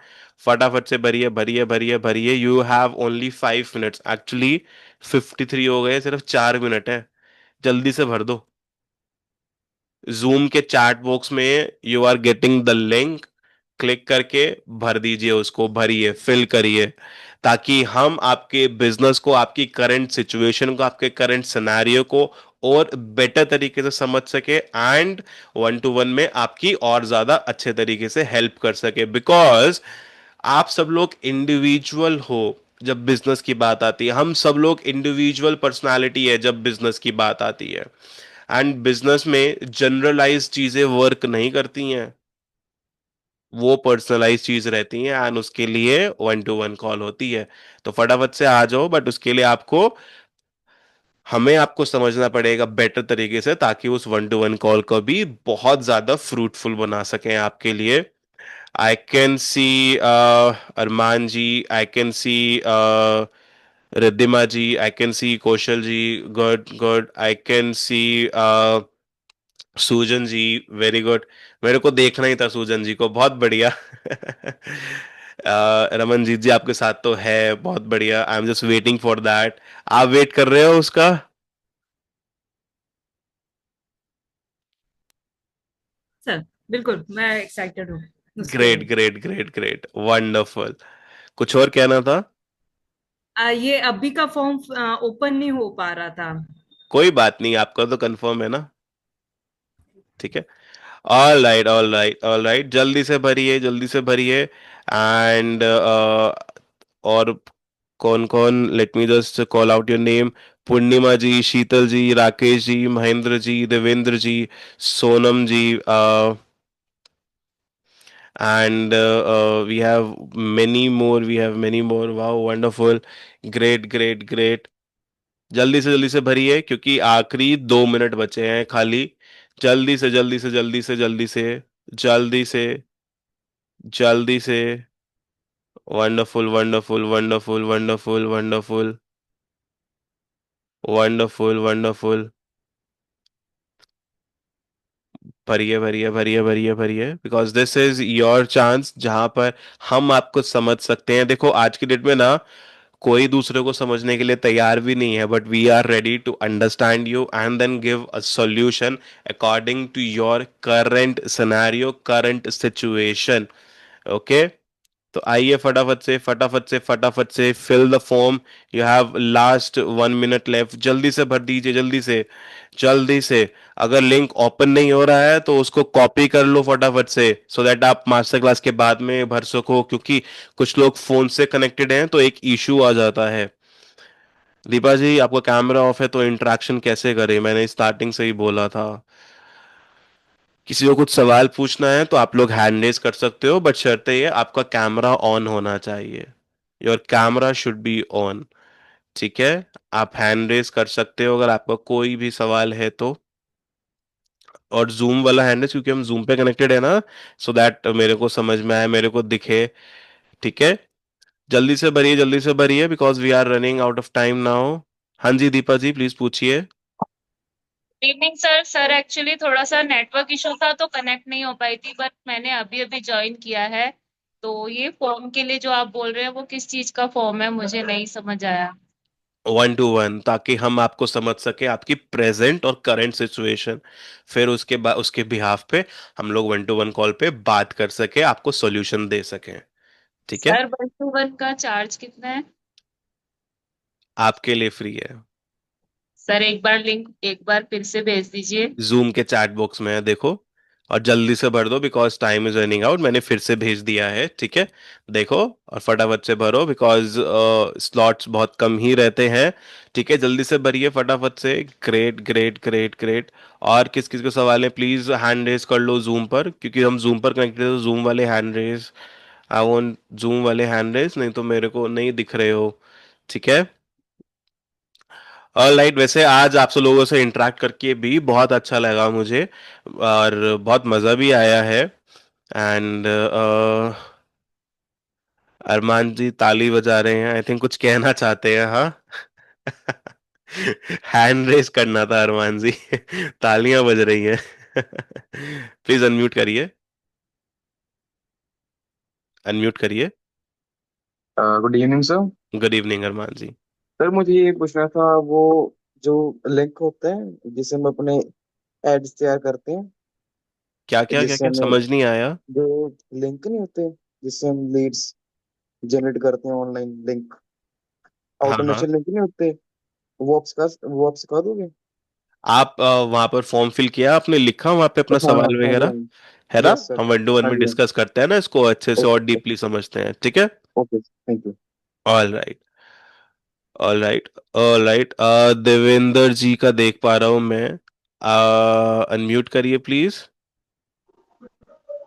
फटाफट से भरिए, भरिए, भरिए, भरिए। You have only 5 minutes, actually 53 हो गए, सिर्फ 4 मिनट है। जल्दी से भर दो। जूम के चैट बॉक्स में you are getting the link, click करके भर दीजिए, उसको भरिए, फिल करिए, ताकि हम आपके बिजनेस को, आपकी करंट सिचुएशन को, आपके करंट सिनेरियो को और बेटर तरीके से समझ सके, एंड 1-to-1 में आपकी और ज्यादा अच्छे तरीके से हेल्प कर सके। बिकॉज आप सब लोग इंडिविजुअल हो जब बिजनेस की बात आती है, हम सब लोग इंडिविजुअल पर्सनालिटी है जब बिजनेस की बात आती है। एंड बिजनेस में जनरलाइज चीजें वर्क नहीं करती हैं, वो पर्सनलाइज चीज रहती हैं, एंड उसके लिए 1-to-1 कॉल होती है। तो फटाफट से आ जाओ, बट उसके लिए आपको, हमें आपको समझना पड़ेगा बेटर तरीके से, ताकि उस 1-to-1 कॉल को भी बहुत ज्यादा फ्रूटफुल बना सकें आपके लिए। I can see Arman ji, I can see Riddhima ji, I can see Kaushal ji, good good. I can see Sujan ji, very good. मेरे को देखना ही था सूजन जी को, बहुत बढ़िया। रमनजीत जी आपके साथ तो है, बहुत बढ़िया। I am just waiting for that. आप वेट कर रहे हो उसका? सर बिल्कुल, मैं एक्साइटेड हूँ उसके ग्रेट लिए। Great great great, wonderful. कुछ और कहना था? ये अभी का फॉर्म ओपन नहीं हो पा रहा था। कोई बात नहीं, आपका तो कंफर्म है ना? ठीक है। All right all right all right, जल्दी से भरिए जल्दी से भरिए। एंड और कौन कौन, let me just call out your name. Purnima ji, Sheetal ji, Rakesh ji, Mahendra ji, Devendra ji, Sonam ji, and we have many more, wow wonderful, great great great। जल्दी से भरिए क्योंकि आखिरी 2 मिनट बचे हैं खाली। जल्दी से जल्दी से जल्दी से जल्दी से जल्दी से जल्दी से। Wonderful wonderful wonderful wonderful wonderful wonderful wonderful. भरिए भरिए भरिए भरिए भरिए, because this is your chance जहां पर हम आपको समझ सकते हैं। देखो आज की डेट में ना कोई दूसरे को समझने के लिए तैयार भी नहीं है, but we are ready to understand you and then give a solution according to your current scenario, current situation. Okay, तो आइए फटाफट से फटाफट से फटाफट से fill the form. You have last 1 minute left, जल्दी से भर दीजिए जल्दी से जल्दी से। अगर लिंक ओपन नहीं हो रहा है तो उसको कॉपी कर लो फटाफट से, सो दैट आप मास्टर क्लास के बाद में भर सको, क्योंकि कुछ लोग फोन से कनेक्टेड हैं तो एक इशू आ जाता है। दीपा जी, आपका कैमरा ऑफ है तो इंटरेक्शन कैसे करें? मैंने स्टार्टिंग से ही बोला था। किसी को कुछ सवाल पूछना है तो आप लोग हैंड रेज कर सकते हो, बट शर्त ये आपका कैमरा ऑन होना चाहिए। Your camera should be on. ठीक है, आप हैंड रेज कर सकते हो अगर आपका कोई भी सवाल है तो। और जूम वाला हैंड रेज, क्योंकि हम जूम पे कनेक्टेड है ना, सो दैट मेरे को समझ में आए, मेरे को दिखे। ठीक है, जल्दी से भरिए because we are running out of time now. हाँ जी दीपा जी, प्लीज पूछिए। Good evening sir. Sir actually थोड़ा सा नेटवर्क इशू था तो कनेक्ट नहीं हो पाई थी, बट मैंने अभी अभी ज्वाइन किया है। तो ये फॉर्म के लिए जो आप बोल रहे हैं वो किस चीज का फॉर्म है, मुझे नहीं समझ आया। 1 to 1, ताकि हम आपको समझ सके आपकी प्रेजेंट और करंट सिचुएशन, फिर उसके बाद उसके बिहाफ पे हम लोग 1 to 1 कॉल पे बात कर सके, आपको सॉल्यूशन दे सकें। ठीक है, सर 1 to 1 का चार्ज कितना है? आपके लिए फ्री है। सर एक बार लिंक एक बार फिर से भेज दीजिए। जूम के चैट बॉक्स में है, देखो। और जल्दी से भर दो because time is running out, मैंने फिर से भेज दिया है। ठीक है, देखो और फटाफट से भरो बिकॉज स्लॉट्स बहुत कम ही रहते हैं। ठीक है, जल्दी से भरिए फटाफट से। Great great great great. और किस किस को सवाल है प्लीज हैंड रेज कर लो जूम पर, क्योंकि हम जूम पर कनेक्टेड है तो जूम वाले hand raise. I want Zoom वाले हैंड रेज, नहीं तो मेरे को नहीं दिख रहे हो। ठीक है, ऑलराइट। वैसे आज आप सब लोगों से इंटरेक्ट करके भी बहुत अच्छा लगा मुझे, और बहुत मज़ा भी आया है। एंड अरमान जी ताली बजा रहे हैं, आई थिंक कुछ कहना चाहते हैं, हाँ? हैंड रेस करना था अरमान जी। तालियां बज रही हैं। प्लीज अनम्यूट करिए, अनम्यूट करिए। Good evening sir. Good evening Armaan ji. Sir मुझे ये पूछना था, वो जो लिंक होते हैं जिससे हम अपने एड्स तैयार करते हैं, क्या क्या क्या जिससे क्या, हमें समझ नहीं आया। जो लिंक नहीं होते जिससे हम लीड्स जनरेट करते हैं, ऑनलाइन लिंक, हाँ हाँ, ऑटोमेशन लिंक नहीं होते, वो आप सिखा दोगे? आप वहां पर फॉर्म फिल किया आपने, लिखा वहां पे अपना हाँ हाँ सवाल हाँ जी वगैरह, हाँ जी। है ना? Yes sir. हम 1 to 1 हाँ में जी हाँ। डिस्कस करते हैं ना इसको, अच्छे से और ओके डीपली समझते हैं। ठीक है, okay, thank you. All right all right all right. Devendra ji का देख पा रहा हूं मैं, अनम्यूट करिए please.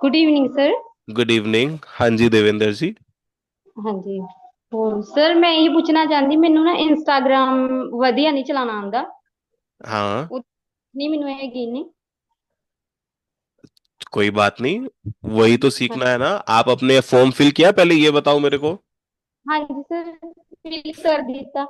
Good evening sir. Good evening, हाँ जी देवेंद्र जी। हाँ जी। सर मैं ये पूछना चाहती, ਮੈਨੂੰ ਨਾ ਇੰਸਟਾਗ੍ਰਾਮ ਵਧੀਆ ਨਹੀਂ ਚਲਾਉਣਾ ਆਉਂਦਾ। हाँ, उतनी ਮੈਨੂੰ ਇਹ यकीन नहीं। कोई बात नहीं, वही तो हाँ सीखना है ना। आप अपने फॉर्म फिल किया पहले, ये बताओ मेरे को। हाँ जी सर, फिल कर दिया।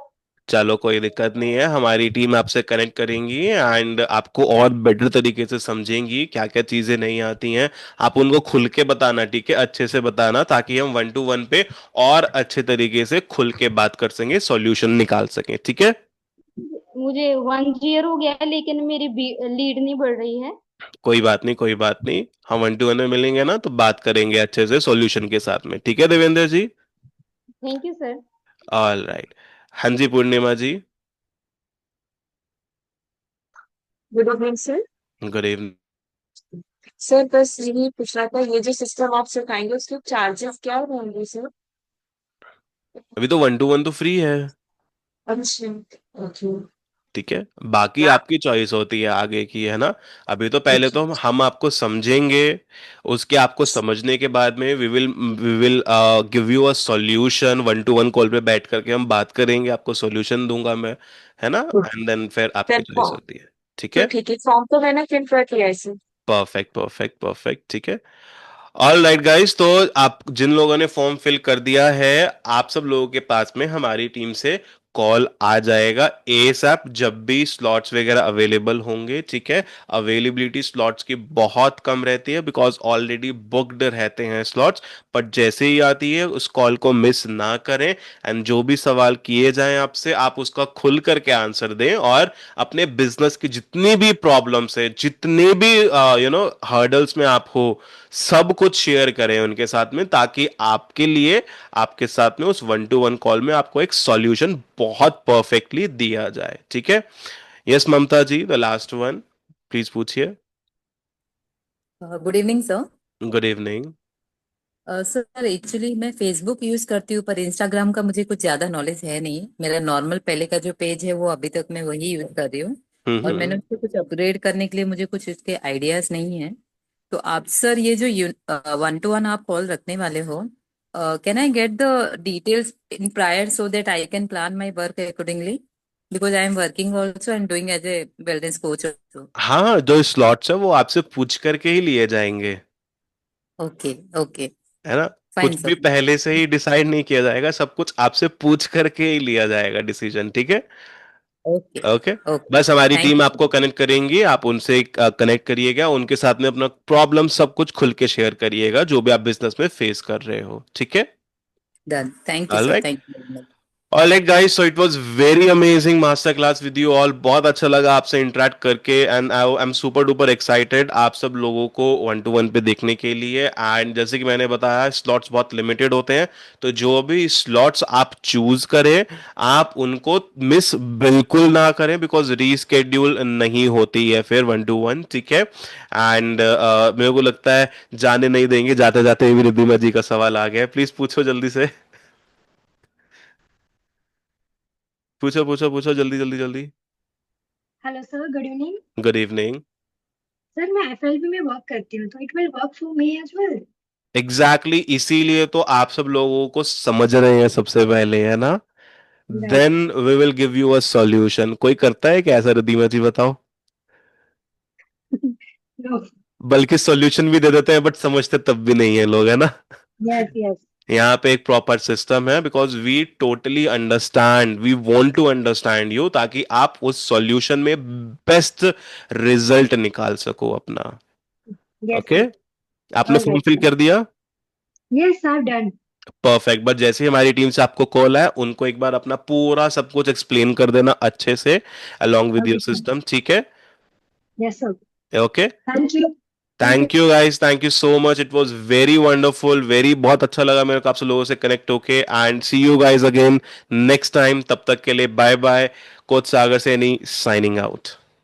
चलो कोई दिक्कत नहीं है, हमारी टीम आपसे कनेक्ट करेंगी एंड आपको और बेटर तरीके से समझेंगी, क्या क्या चीजें नहीं आती हैं आप उनको खुल के बताना। ठीक है, अच्छे से बताना, ताकि हम 1 to 1 पे और अच्छे तरीके से खुल के बात कर सकें, सॉल्यूशन निकाल सकें। ठीक है, मुझे 1 ईयर हो गया है लेकिन मेरी लीड नहीं बढ़ रही है। कोई बात नहीं, कोई बात नहीं, हम 1-to-1 में मिलेंगे ना तो बात करेंगे अच्छे से सॉल्यूशन के साथ में, ठीक है Devendra ji? Thank you sir. All right. हाँ जी Purnima ji. Good evening sir. Good evening. Sir बस यही पूछना था, ये जो सिस्टम आप सिखाएंगे उसके चार्जेस क्या रहेंगे सर? अभी तो 1-to-1 तो फ्री है। अच्छा। ओके। ठीक है, बाकी आपकी चॉइस होती है आगे की, है ना? अभी तो पहले तो हम आपको समझेंगे, उसके आपको समझने के बाद में we will give you a solution. 1-to-1 call पे बैठ करके हम बात करेंगे, आपको सॉल्यूशन दूंगा मैं, है ना? एंड देन फिर आपकी सर चॉइस होती है। ठीक तो है, ठीक है, फॉर्म तो मैंने फिल कर दिया है सर। परफेक्ट परफेक्ट परफेक्ट, ठीक है। ऑल राइट गाइस, तो आप जिन लोगों ने फॉर्म फिल कर दिया है, आप सब लोगों के पास में हमारी टीम से कॉल आ जाएगा एसएप जब भी स्लॉट्स वगैरह अवेलेबल होंगे, ठीक है? अवेलेबिलिटी स्लॉट्स की बहुत कम रहती है बिकॉज ऑलरेडी बुक्ड रहते हैं स्लॉट्स, बट जैसे ही आती है उस कॉल को मिस ना करें। एंड जो भी सवाल किए जाएं आपसे, आप उसका खुल करके आंसर दें, और अपने बिजनेस की जितनी भी प्रॉब्लम्स है, जितने भी हर्डल्स में आप हो, सब कुछ शेयर करें उनके साथ में, ताकि आपके लिए, आपके साथ में उस 1-to-1 कॉल में आपको एक सॉल्यूशन बहुत परफेक्टली दिया जाए, ठीक है? Yes Mamta ji, the last one, please पूछिए। Good evening sir. Good evening. Sir actually मैं फेसबुक यूज करती हूँ, पर इंस्टाग्राम का मुझे कुछ ज्यादा नॉलेज है नहीं। मेरा नॉर्मल पहले का जो पेज है वो अभी तक मैं वही यूज कर रही हूँ, और मैंने उसको कुछ अपग्रेड करने के लिए मुझे कुछ इसके आइडियाज नहीं है। तो आप सर ये जो 1-to-1 आप कॉल रखने वाले हो, can I get the details in prior so that I can plan my work accordingly, because I am working also and doing as a wellness coach also. हाँ, जो स्लॉट्स है वो आपसे पूछ करके ही लिए जाएंगे, ओके ओके, है ना? फाइन कुछ भी सर। पहले से ही डिसाइड नहीं किया जाएगा, सब कुछ आपसे पूछ करके ही लिया जाएगा डिसीजन, ठीक है? Okay okay. ओके, बस हमारी थैंक टीम यू। आपको कनेक्ट करेंगी, आप उनसे कनेक्ट करिएगा, उनके साथ में अपना प्रॉब्लम सब कुछ खुल के शेयर करिएगा, जो भी आप बिजनेस में फेस कर रहे हो, ठीक है? Done, thank you all sir, right. Thank you very much. Alright guys, so it was very amazing master class with you all. बहुत अच्छा लगा आपसे इंटरेक्ट करके, and I am super duper excited आप सब लोगों को 1-to-1 पे देखने के लिए। एंड जैसे कि मैंने बताया, स्लॉट्स बहुत लिमिटेड होते हैं, तो जो भी स्लॉट्स आप चूज करें, आप उनको मिस बिल्कुल ना करें, बिकॉज रीस्केड्यूल नहीं होती है फिर 1-to-1, ठीक है? एंड मेरे को लगता है जाने नहीं देंगे, जाते जाते भी रिद्धिमा जी का सवाल आ गया, प्लीज पूछो जल्दी से। पूछो पूछो पूछो, जल्दी जल्दी जल्दी। Hello sir, good evening. Good evening. Sir मैं एफएलबी में वर्क करती हूँ, तो it will work for me as well. Exactly exactly, इसीलिए तो आप सब लोगों को समझ रहे हैं सबसे पहले, है ना? Right. Then we will give you a solution. कोई करता है क्या ऐसा, रिद्धिमा जी बताओ? नो। बल्कि सॉल्यूशन भी दे देते हैं बट समझते तब भी नहीं है लोग, है ना? Yes yes. यहाँ पे एक प्रॉपर सिस्टम है, because we totally understand, we want to understand you, ताकि आप उस सॉल्यूशन में बेस्ट रिजल्ट निकाल सको अपना। Yes okay, sir. आपने all form right fill sir. कर दिया? Yes sir, done. Perfect. But जैसे ही हमारी टीम से आपको कॉल है, उनको एक बार अपना पूरा सब कुछ एक्सप्लेन कर देना अच्छे से, along with your okay sir. System, ठीक है? Yes sir. Okay. Thank you. Thank you. Thank you guys, thank you so much, it was very wonderful, very बहुत अच्छा लगा मेरे को आप सब लोगों से कनेक्ट होके। And see you guys again next time, तब तक के लिए bye bye. Coach Sagar Saini signing out.